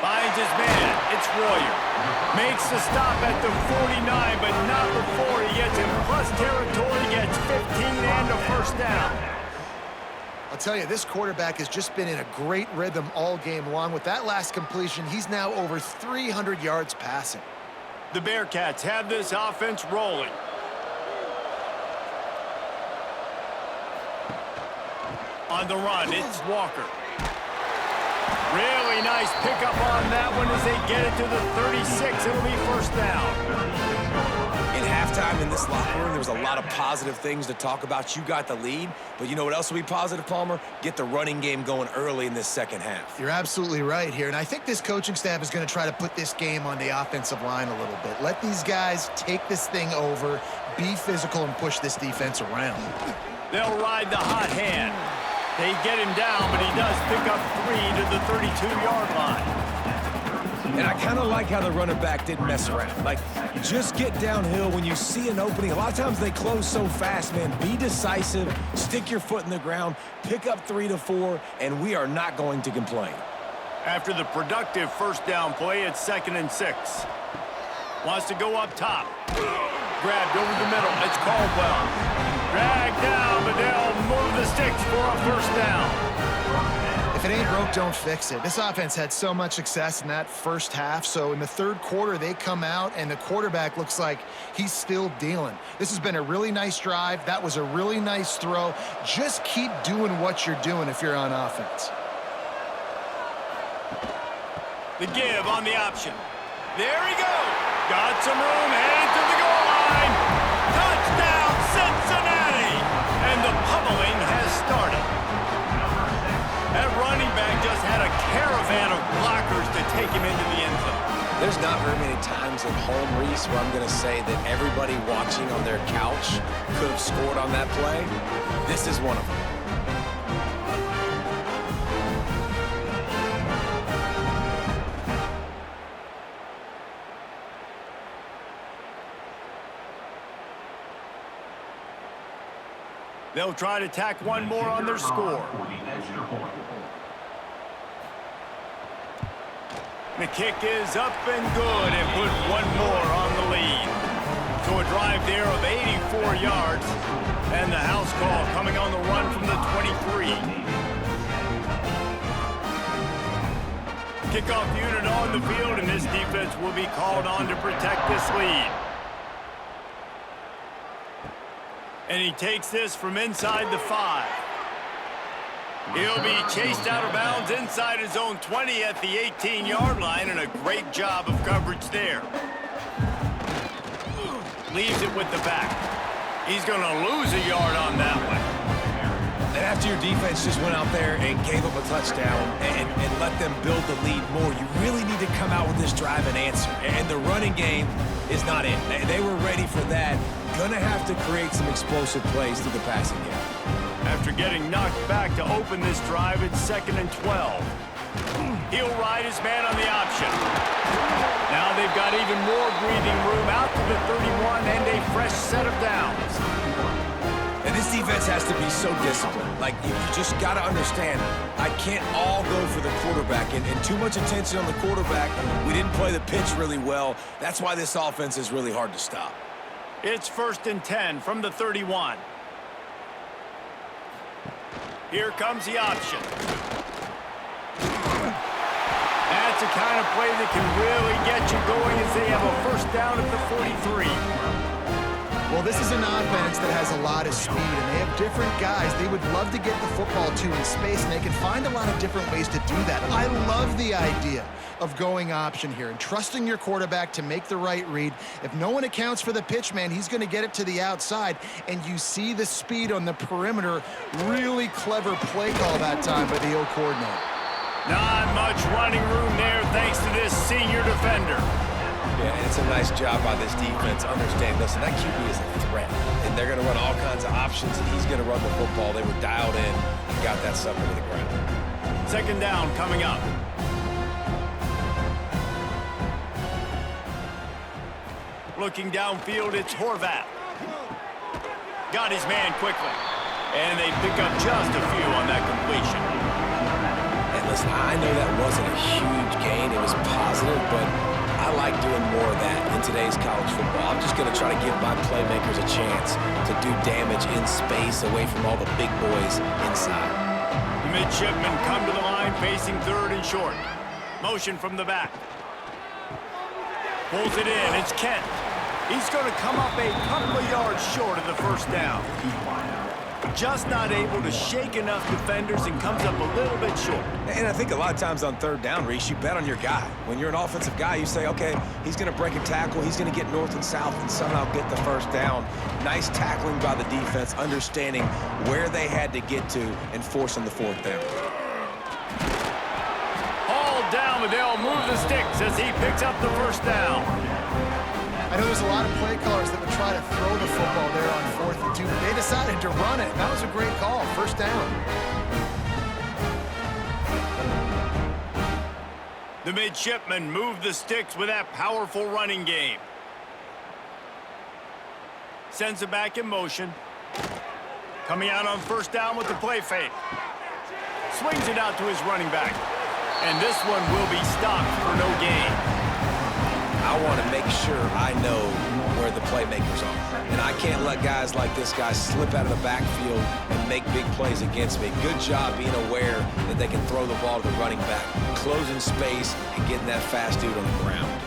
Finds his man. It's Royer. Makes the stop at the 49, but not before he gets in plus territory, gets 15 and a first down. I'll tell you, this quarterback has just been in a great rhythm all game long. With that last completion, he's now over 300 yards passing. The Bearcats have this offense rolling. On the run, it's Walker. Really nice pickup on that one as they get it to the 36. It'll be first down. In halftime in this locker room, there was a lot of positive things to talk about. You got the lead, but you know what else will be positive, Palmer? Get the running game going early in this second half. You're absolutely right here, and I think this coaching staff is going to try to put this game on the offensive line a little bit. Let these guys take this thing over, be physical, and push this defense around. They'll ride the hot hand. They get him down, but he does pick up 3 to the 32-yard line. And I kind of like how the running back didn't mess around. Like, just get downhill when you see an opening. A lot of times they close so fast, man. Be decisive, stick your foot in the ground, pick up 3 to 4, and we are not going to complain. After the productive first down play, it's 2nd and 6. Wants to go up top. Grabbed over the middle. It's Caldwell. Dragged down, but they'll move the sticks for a first down. If it ain't broke, don't fix it. This offense had so much success in that first half, so in the third quarter, they come out, and the quarterback looks like he's still dealing. This has been a really nice drive. That was a really nice throw. Just keep doing what you're doing if you're on offense. The give on the option. There he goes. Got some room, headed to the goal line. Touchdown, Cincinnati! And the pummeling has started. That running back just had a caravan of blockers to take him into the end zone. There's not very many times at home, Reese, where I'm going to say that everybody watching on their couch could have scored on that play. This is one of them. They'll try to tack one more on their score. The kick is up and good and put one more on the lead. So a drive there of 84 yards and the house call coming on the run from the 23. Kickoff unit on the field, and this defense will be called on to protect this lead. And he takes this from inside the 5. He'll be chased out of bounds inside his own 20 at the 18-yard line, and a great job of coverage there. Leaves it with the back. He's going to lose a yard on that one. And after your defense just went out there and gave up a touchdown and let them build the lead more, you really need to come out with this drive and answer. And the running game is not it. They were ready for that. Gonna have to create some explosive plays through the passing game. After getting knocked back to open this drive, it's 2nd and 12. He'll ride his man on the option. Now they've got even more breathing room out to the 31 and a fresh set of downs. And this defense has to be so disciplined. Like, you just got to understand, I can't all go for the quarterback. And too much attention on the quarterback. We didn't play the pitch really well. That's why this offense is really hard to stop. It's 1st and 10 from the 31. Here comes the option. That's a kind of play that can really get you going as they have a first down at the 43. Well, this is an offense that has a lot of speed, and they have different guys they would love to get the football to in space, and they can find a lot of different ways to do that. I love the idea of going option here and trusting your quarterback to make the right read. If no one accounts for the pitch, man, he's going to get it to the outside, and you see the speed on the perimeter. Really clever play call that time by the O-coordinator. Not much running room there thanks to this senior defender. Yeah, it's a nice job by this defense. Understand, listen, that QB is a threat, and they're going to run all kinds of options, and he's going to run the football. They were dialed in and got that sucker to the ground. 2nd down coming up. Looking downfield, it's Horvath. Got his man quickly, and they pick up just a few on that completion. And listen, I know that wasn't a huge gain. It was positive, but I like doing more of that in today's college football. I'm just going to try to give my playmakers a chance to do damage in space away from all the big boys inside. The midshipmen come to the line facing 3rd and short. Motion from the back. Pulls it in. It's Kent. He's going to come up a couple of yards short of the first down. Just not able to shake enough defenders and comes up a little bit short. And I think a lot of times on third down, Reese, you bet on your guy. When you're an offensive guy, you say, okay, he's going to break a tackle, he's going to get north and south and somehow get the first down. Nice tackling by the defense, understanding where they had to get to and forcing the fourth down. Hauled down, but they'll move the sticks as he picks up the first down. I know there's a lot of play callers that would try to throw the football there on 4th and 2, but they decided to run it. That was a great call. First down. The midshipmen move the sticks with that powerful running game. Sends it back in motion. Coming out on first down with the play fake. Swings it out to his running back. And this one will be stopped for no gain. I want to make sure I know where the playmakers are. And I can't let guys like this guy slip out of the backfield and make big plays against me. Good job being aware that they can throw the ball to the running back, closing space, and getting that fast dude on the ground.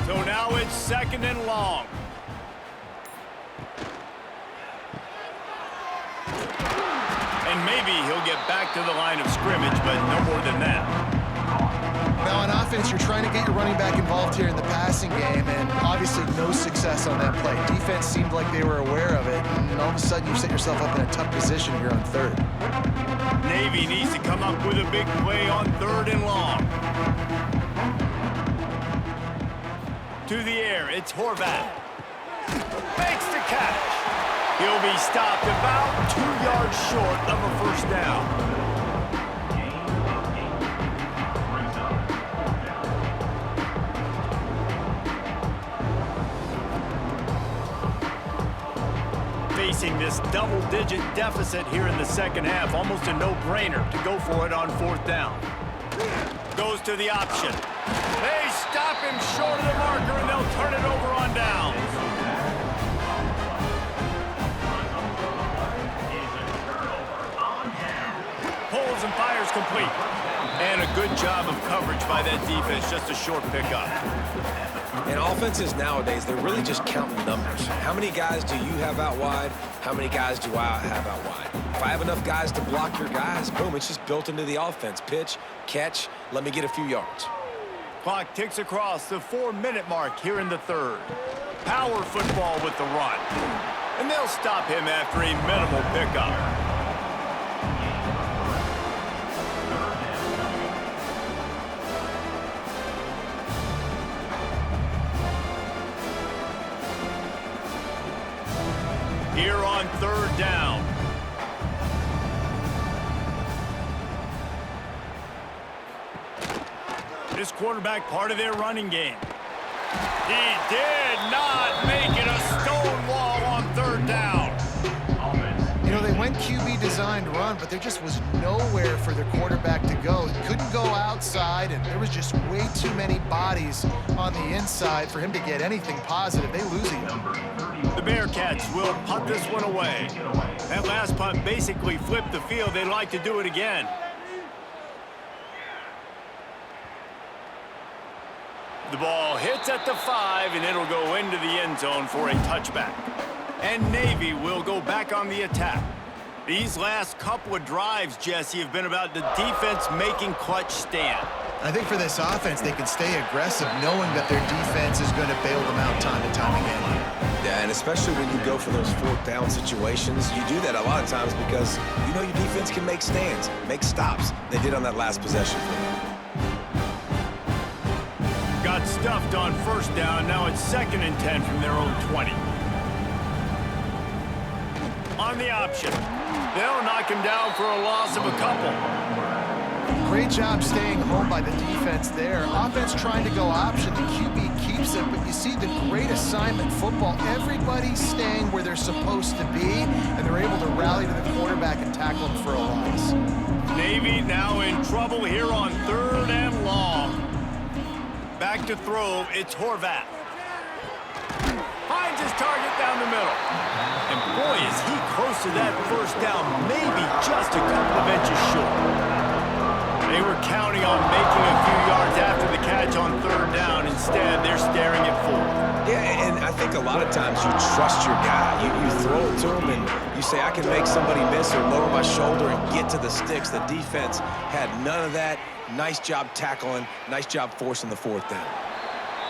So now it's 2nd and long. And maybe he'll get back to the line of scrimmage, but no more than that. Now on offense, you're trying to get your running back involved here in the passing game, and obviously no success on that play. Defense seemed like they were aware of it, and all of a sudden you set yourself up in a tough position here on 3rd. Navy needs to come up with a big play on 3rd and long. To the air, it's Horvath. Makes the catch. He'll be stopped about 2 yards short of a first down. Facing this double-digit deficit here in the second half, almost a no-brainer to go for it on 4th down. Goes to the option. They stop him short of the marker, and they'll turn it over on downs. Pulls and fires complete. And a good job of coverage by that defense, just a short pickup. And offenses nowadays, they're really just counting numbers. How many guys do you have out wide? How many guys do I have out wide? If I have enough guys to block your guys, boom, it's just built into the offense. Pitch, catch, let me get a few yards. Clock ticks across the 4-minute mark here in the 3rd. Power football with the run. And they'll stop him after a minimal pickup. Here on 3rd down. This quarterback part of their running game. He did not make it a stone wall on 3rd down. You know, they went QB designed run, but there just was nowhere for their quarterback to go. He couldn't go outside, and there was just way too many bodies on the inside for him to get anything positive. They lose him. The Bearcats will punt this one away. That last punt basically flipped the field. They'd like to do it again. The ball hits at the 5, and it'll go into the end zone for a touchback. And Navy will go back on the attack. These last couple of drives, Jesse, have been about the defense making clutch stand. I think for this offense, they can stay aggressive knowing that their defense is going to bail them out time and time again. Yeah, and especially when you go for those 4th down situations, you do that a lot of times because you know your defense can make stands, make stops. They did on that last possession. Got stuffed on 1st down. Now it's 2nd and 10 from their own 20. On the option. They'll knock him down for a loss of a couple. Great job staying home by the defense there. Offense trying to go option. The QB keeps it, but you see the great assignment football. Everybody's staying where they're supposed to be, and they're able to rally to the quarterback and tackle him for a loss. Navy now in trouble here on 3rd and long. Back to throw, it's Horvath. Finds his target down the middle. And boy, is he close to that first down, maybe just a couple of inches short. They were counting on making a few yards after the catch on 3rd down. Instead, they're staring at 4th. Yeah, and I think a lot of times you trust your guy. You throw it to him and you say, I can make somebody miss or lower my shoulder and get to the sticks. The defense had none of that. Nice job tackling. Nice job forcing the fourth down.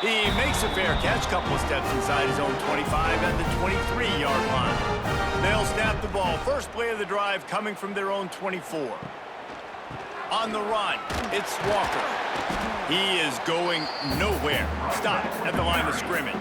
He makes a fair catch, couple of steps inside his own 25 and the 23-yard line. They'll snap the ball. First play of the drive coming from their own 24. On the run, it's Walker. He is going nowhere. Stop at the line of scrimmage.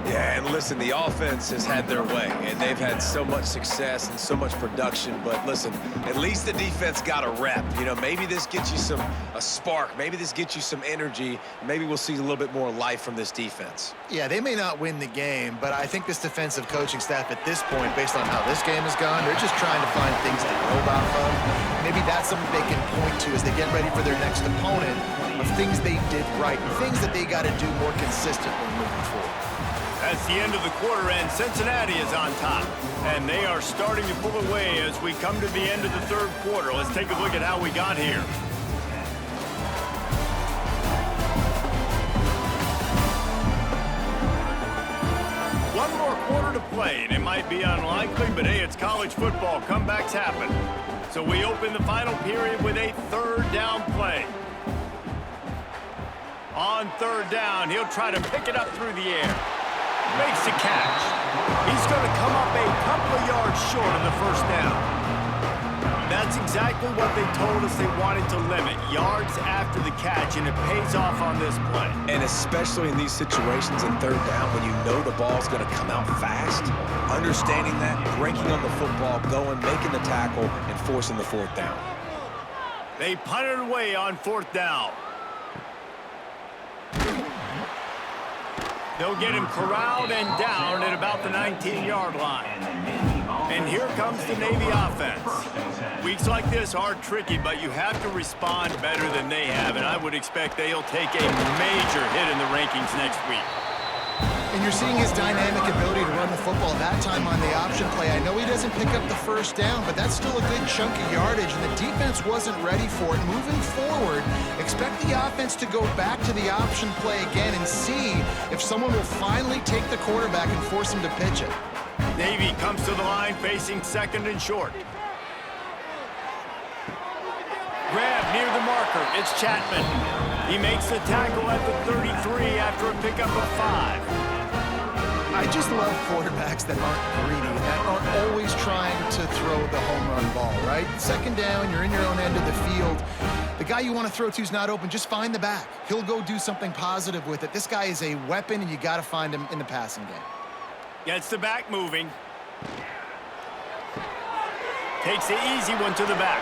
Yeah, and listen, the offense has had their way, and they've had so much success and so much production. But listen, at least the defense got a rep. You know, maybe this gets you a spark. Maybe this gets you some energy. Maybe we'll see a little bit more life from this defense. Yeah, they may not win the game, but I think this defensive coaching staff at this point, based on how this game has gone, they're just trying to find things to build off of. Maybe that's something they can point to as they get ready for their next opponent, of things they did right and things that they got to do more consistently moving forward. That's the end of the quarter, and Cincinnati is on top. And they are starting to pull away as we come to the end of the third quarter. Let's take a look at how we got here. One more quarter to play, and it might be unlikely, but hey, it's college football. Comebacks happen. So we open the final period with a third down play. On third down, he'll try to pick it up through the air. Makes the catch. He's going to come up a couple of yards short of the first down. That's exactly what they told us they wanted to limit, yards after the catch, and it pays off on this play. And especially in these situations in third down when you know the ball's going to come out fast, understanding that, breaking on the football, going, making the tackle, and forcing the fourth down. They punted away on fourth down. They'll get him corralled and down at about the 19-yard line. And here comes the Navy offense. Weeks like this are tricky, but you have to respond better than they have, and I would expect they'll take a major hit in the rankings next week. And you're seeing his dynamic ability to run the football, that time on the option play. I know he doesn't pick up the first down, but that's still a good chunk of yardage, and the defense wasn't ready for it. Moving forward, expect the offense to go back to the option play again and see if someone will finally take the quarterback and force him to pitch it. Navy comes to the line facing second and short. Grab near the marker. It's Chapman. He makes the tackle at the 33 after a pickup of 5. I just love quarterbacks that aren't greedy, that aren't always trying to throw the home run ball, right? Second down, you're in your own end of the field. The guy you want to throw to is not open. Just find the back. He'll go do something positive with it. This guy is a weapon, and you got to find him in the passing game. Gets the back moving. Takes the easy one to the back.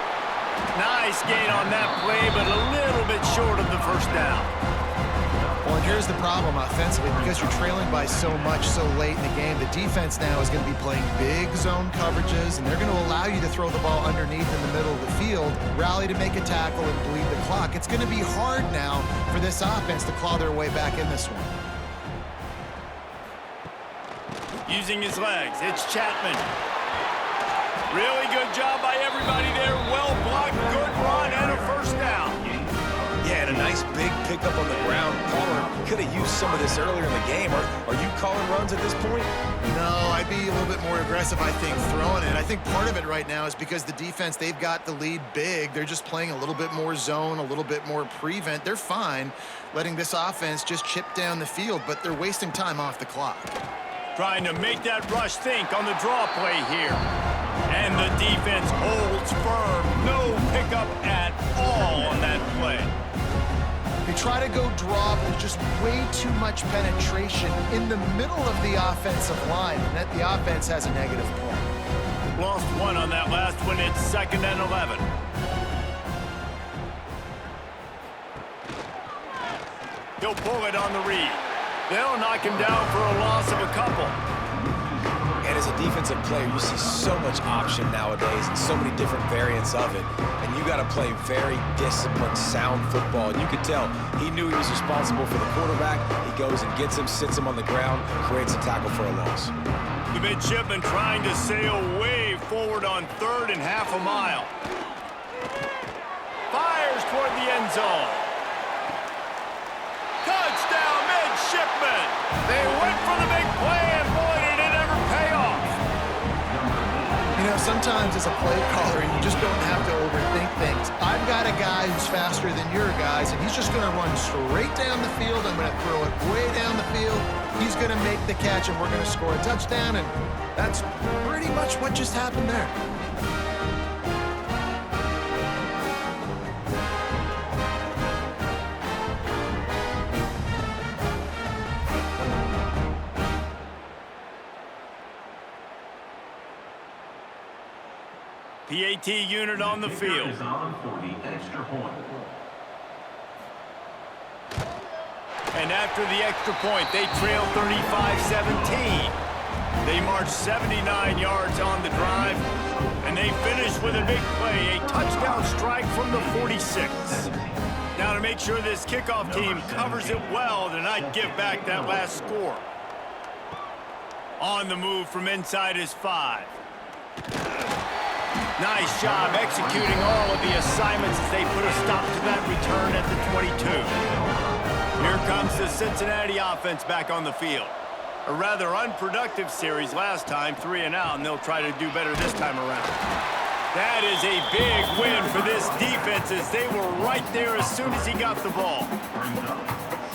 Nice gain on that play, but a little bit short of the first down. Well, and here's the problem offensively. Because you're trailing by so much so late in the game, the defense now is going to be playing big zone coverages, and they're going to allow you to throw the ball underneath in the middle of the field, rally to make a tackle, and bleed the clock. It's going to be hard now for this offense to claw their way back in this one. Using his legs, it's Chapman. Really good job by everybody there. Well blocked, good run, and a first down. Yeah, and a nice big pickup on the ground. Pollard could have used some of this earlier in the game. Are you calling runs at this point? No, I'd be a little bit more aggressive, I think, throwing it. I think part of it right now is because the defense, they've got the lead big. They're just playing a little bit more zone, a little bit more prevent. They're fine letting this offense just chip down the field, but they're wasting time off the clock. Trying to make that rush think on the draw play here. And the defense holds firm. No pickup at all on that play. They try to go draw, but there's just way too much penetration in the middle of the offensive line, and that the offense has a negative point. Lost one on that last one. It's 2nd and 11. He'll pull it on the read. They'll knock him down for a loss of a couple. And as a defensive player, you see so much option nowadays and so many different variants of it. And you got to play very disciplined, sound football. And you could tell he knew he was responsible for the quarterback. He goes and gets him, sits him on the ground, creates a tackle for a loss. The midshipman trying to sail way forward on 3rd and half a mile. Fires toward the end zone. Touchdown, Shipman. They went for the big play, and boy, did it ever pay off. You know, sometimes as a play caller, you just don't have to overthink things. I've got a guy who's faster than your guys, and he's just going to run straight down the field. I'm going to throw it way down the field. He's going to make the catch, and we're going to score a touchdown, and that's pretty much what just happened there. PAT unit on the field. Is on for the extra point. And after the extra point, they trail 35-17. They march 79 yards on the drive, and they finish with a big play, a touchdown strike from the 46. Now to make sure this kickoff team covers it well to not give back that last score. On the move from inside his 5. Nice job executing all of the assignments as they put a stop to that return at the 22. Here comes the Cincinnati offense back on the field. A rather unproductive series last time, 3 and out, and they'll try to do better this time around. That is a big win for this defense as they were right there as soon as he got the ball.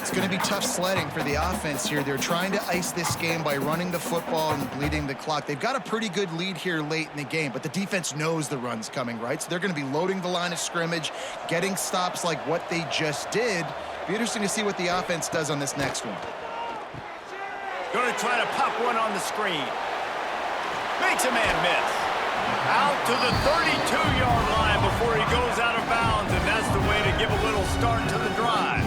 It's going to be tough sledding for the offense here. They're trying to ice this game by running the football and bleeding the clock. They've got a pretty good lead here late in the game, but the defense knows the run's coming, right? So they're going to be loading the line of scrimmage, getting stops like what they just did. Be interesting to see what the offense does on this next one. Going to try to pop one on the screen. Makes a man miss. Out to the 32-yard line before he goes out of bounds, and that's the way to give a little start to the drive.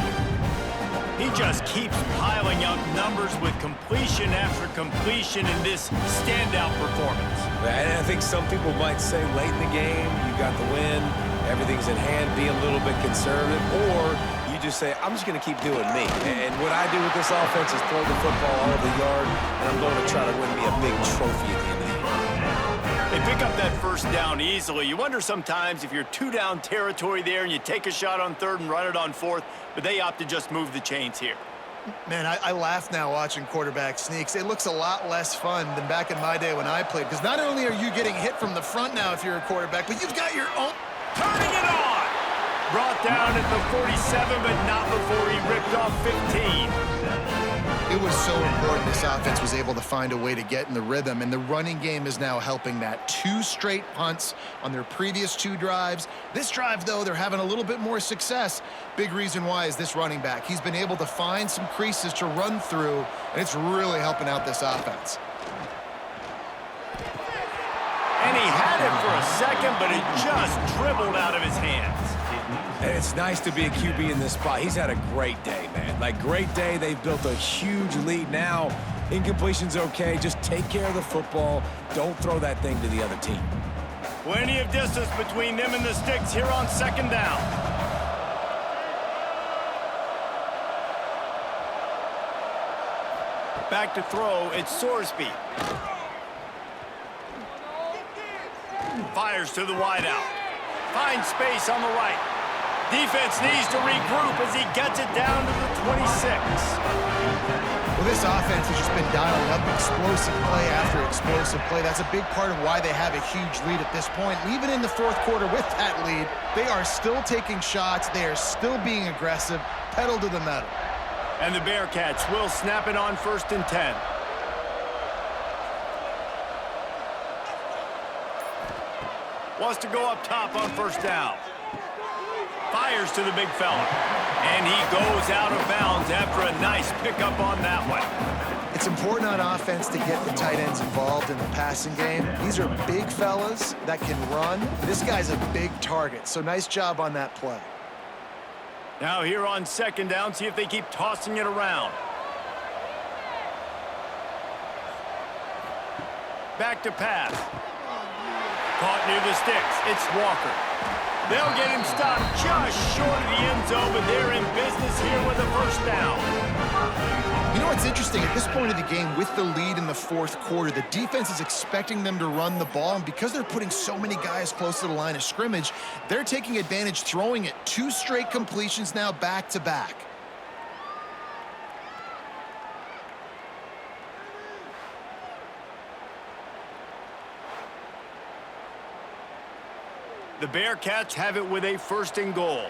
He just keeps piling up numbers with completion after completion in this standout performance. And I think some people might say late in the game, you got the win, everything's in hand, be a little bit conservative, or you just say, I'm just going to keep doing me. And what I do with this offense is throw the football all over the yard, and I'm going to try to win me a big trophy at the end of the year. They pick up that first down easily. You wonder sometimes if you're 2-down territory there and you take a shot on 3rd and run it on 4th, but they opt to just move the chains here. Man, I laugh now watching quarterback sneaks. It looks a lot less fun than back in my day when I played, because not only are you getting hit from the front now if you're a quarterback, but you've got your own... Turning it on! Brought down at the 47, but not before he ripped off 15. It was so important this offense was able to find a way to get in the rhythm, and the running game is now helping that. 2 straight punts on their previous 2 drives. This drive, though, they're having a little bit more success. Big reason why is this running back. He's been able to find some creases to run through, and it's really helping out this offense. And he had it for a second, but it just dribbled out of his hands. And it's nice to be a QB in this spot. He's had a great day, man. Like, great day. They've built a huge lead now. Incompletion's okay. Just take care of the football. Don't throw that thing to the other team. Plenty of distance between them and the sticks here on 2nd down. Back to throw, it's Sorsby. Fires to the wideout. Finds space on the right. Defense needs to regroup as he gets it down to the 26. Well, this offense has just been dialing up explosive play after explosive play. That's a big part of why they have a huge lead at this point. And even in the 4th quarter with that lead, they are still taking shots. They are still being aggressive, pedal to the metal. And the Bearcats will snap it on 1st and 10. Wants to go up top on 1st down. Fires to the big fella. And he goes out of bounds after a nice pickup on that one. It's important on offense to get the tight ends involved in the passing game. These are big fellas that can run. This guy's a big target, so nice job on that play. Now here on 2nd down, see if they keep tossing it around. Back to pass. Caught near the sticks. It's Walker. They'll get him stopped just short of the end zone, but they're in business here with a 1st down. You know what's interesting? At this point of the game, with the lead in the 4th quarter, the defense is expecting them to run the ball, and because they're putting so many guys close to the line of scrimmage, they're taking advantage, throwing it. 2 straight completions now back-to-back. The Bearcats have it with a 1st and goal.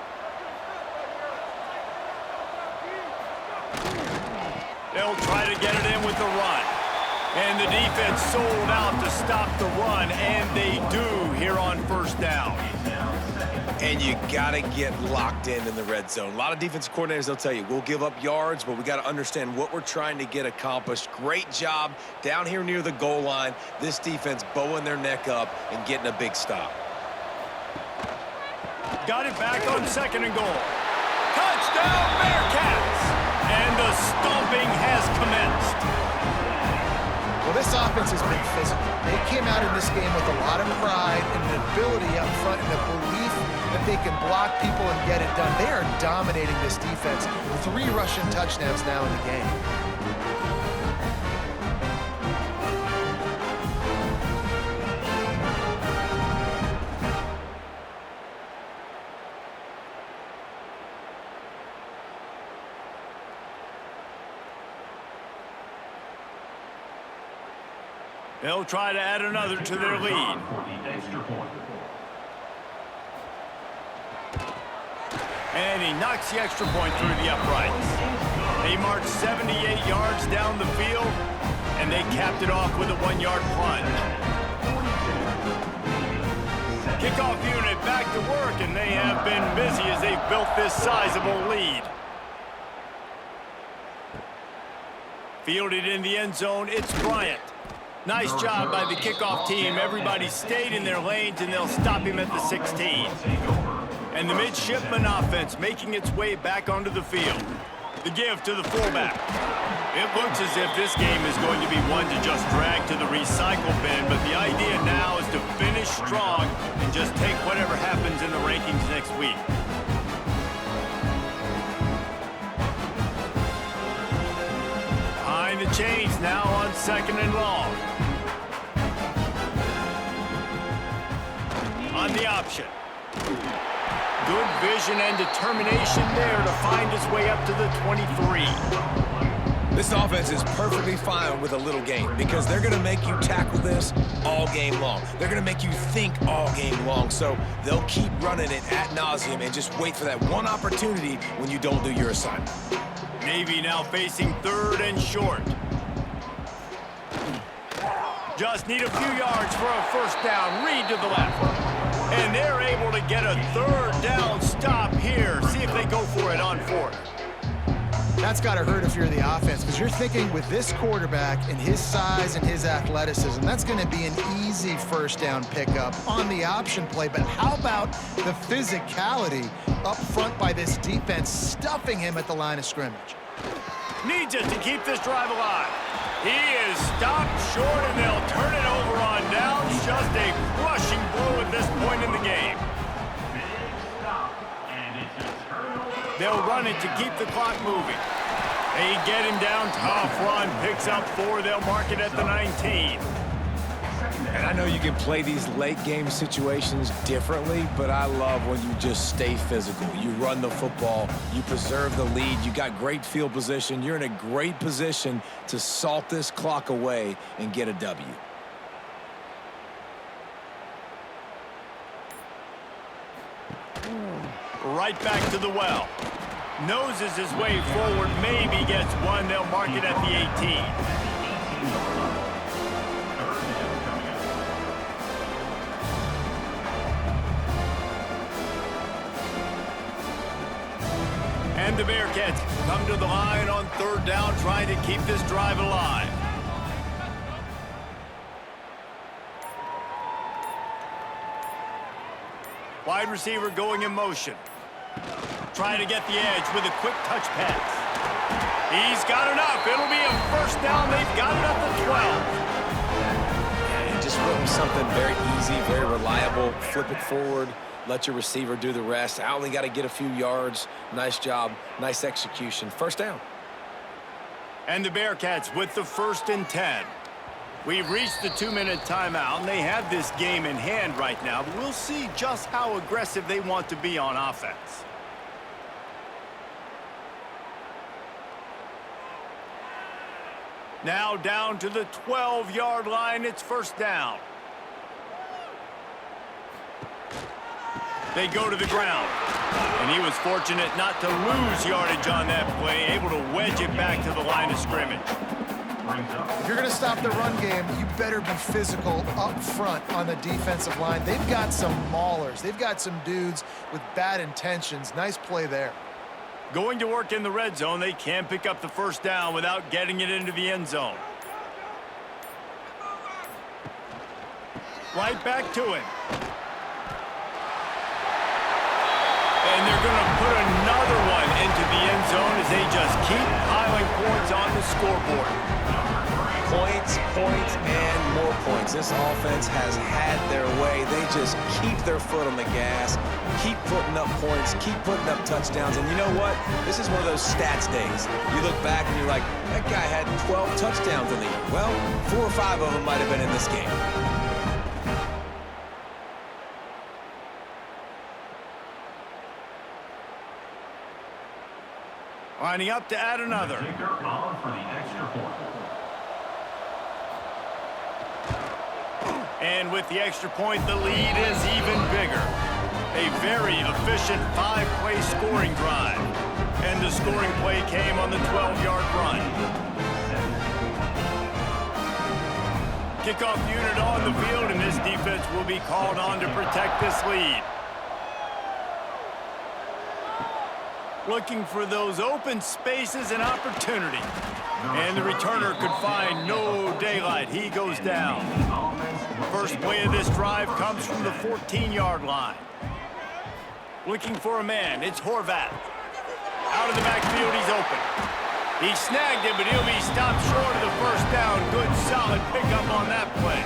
They'll try to get it in with the run. And the defense sold out to stop the run, and they do here on 1st down. And you got to get locked in the red zone. A lot of defense coordinators, they'll tell you, we'll give up yards, but we got to understand what we're trying to get accomplished. Great job down here near the goal line. This defense bowing their neck up and getting a big stop. Got it back on 2nd and goal. Touchdown, Bearcats! And the stomping has commenced. Well, this offense has been physical. They came out in this game with a lot of pride and an ability up front and a belief that they can block people and get it done. They are dominating this defense. 3 rushing touchdowns now in the game. They'll try to add another to their lead. And he knocks the extra point through the uprights. They marched 78 yards down the field, and they capped it off with a 1-yard plunge. Kickoff unit back to work, and they have been busy as they've built this sizable lead. Fielded in the end zone, it's Bryant. Nice job by the kickoff team. Everybody stayed in their lanes, and they'll stop him at the 16. And the midshipman offense making its way back onto the field. The give to the fullback. It looks as if this game is going to be one to just drag to the recycle bin, but the idea now is to finish strong and just take whatever happens in the rankings next week. Behind the chains now on 2nd and long. On the option. Good vision and determination there to find his way up to the 23. This offense is perfectly fine with a little game because they're going to make you tackle this all game long. They're going to make you think all game long. So they'll keep running it ad nauseum and just wait for that one opportunity when you don't do your assignment. Navy now facing 3rd and short. Just need a few yards for a 1st down. Reed to the left. And they're able to get a 3rd down stop here. See if they go for it on 4th. That's got to hurt if you're the offense, because you're thinking with this quarterback and his size and his athleticism, that's going to be an easy 1st down pickup on the option play. But how about the physicality up front by this defense, stuffing him at the line of scrimmage? Needs it to keep this drive alive. He is stopped short, and they'll turn it over on downs. Just a crushing blow at this point in the game. They'll run it to keep the clock moving. They get him down. Tough run. Picks up 4. They'll mark it at the 19. And I know you can play these late game situations differently, but I love when you just stay physical. You run the football, you preserve the lead, you got great field position, you're in a great position to salt this clock away and get a W. Right back to the well. Noses his way forward, maybe gets 1. They'll mark it at the 18. And the Bearcats come to the line on 3rd down, trying to keep this drive alive. Wide receiver going in motion. Trying to get the edge with a quick touch pass. He's got enough. It'll be a 1st down. They've got it at the 12. Yeah, just run something very easy, very reliable. Flip it forward. Let your receiver do the rest. I only got to get a few yards. Nice job. Nice execution. 1st down. And the Bearcats with the 1st and 10. We've reached the 2-minute timeout, and they have this game in hand right now, but we'll see just how aggressive they want to be on offense. Now down to the 12-yard line. It's 1st down. They go to the ground. And he was fortunate not to lose yardage on that play, able to wedge it back to the line of scrimmage. If you're going to stop the run game, you better be physical up front on the defensive line. They've got some maulers. They've got some dudes with bad intentions. Nice play there. Going to work in the red zone, they can pick up the first down without getting it into the end zone. Right back to him. And they're going to put another one into the end zone as they just keep piling points on the scoreboard. Points, points, and more points. This offense has had their way. They just keep their foot on the gas, keep putting up points, keep putting up touchdowns. And you know what? This is one of those stats days. You look back and you're like, that guy had 12 touchdowns in the year. Well, 4 or 5 of them might have been in this game. Lining up to add another. Kicker on for the extra point. And with the extra point, the lead is even bigger. A very efficient 5-play scoring drive. And the scoring play came on the 12-yard run. Kickoff unit on the field, and this defense will be called on to protect this lead. Looking for those open spaces and opportunity. And the returner could find no daylight. He goes down. First play of this drive comes from the 14-yard line. Looking for a man. It's Horvath. Out of the backfield, he's open. He snagged it, but he'll be stopped short of the first down. Good, solid pickup on that play.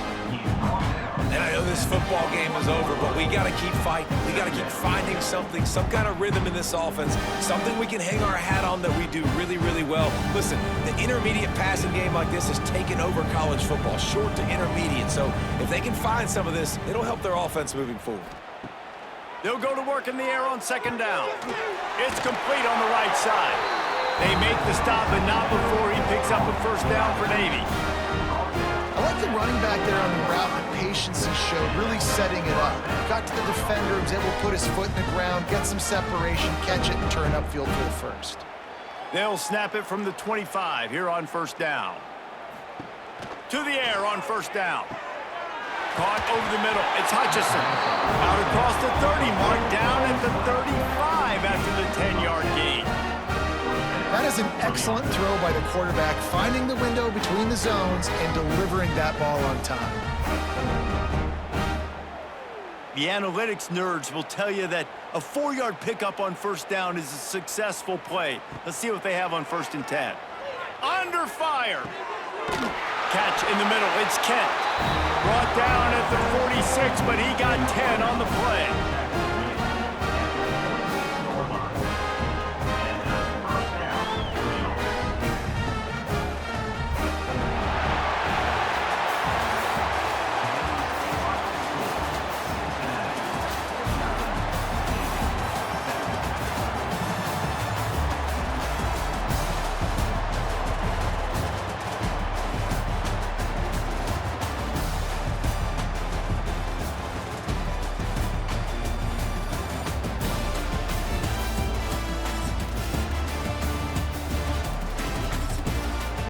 And I know this football game is over, but we got to keep fighting. We got to keep finding something, some kind of rhythm in this offense, something we can hang our hat on that we do really, really well. Listen, the intermediate passing game like this has taken over college football, short to intermediate. So if they can find some of this, it'll help their offense moving forward. They'll go to work in the air on second down. It's complete on the right side. They make the stop, but not before he picks up a first down for Navy. I like the running back there on the route, the patience he showed, really setting it up. Got to the defender, was able to put his foot in the ground, get some separation, catch it, and turn upfield for the first. They'll snap it from the 25 here on first down. To the air on first down. Caught over the middle. It's Hutchinson. Out across the 30 mark, down at the 35 after the 10-yard gain. That is an excellent throw by the quarterback, finding the window between the zones and delivering that ball on time. The analytics nerds will tell you that a 4-yard pickup on first down is a successful play. Let's see what they have on 1st and 10. Under fire. Catch in the middle. It's Kent. Brought down at the 46, but he got 10 on the play.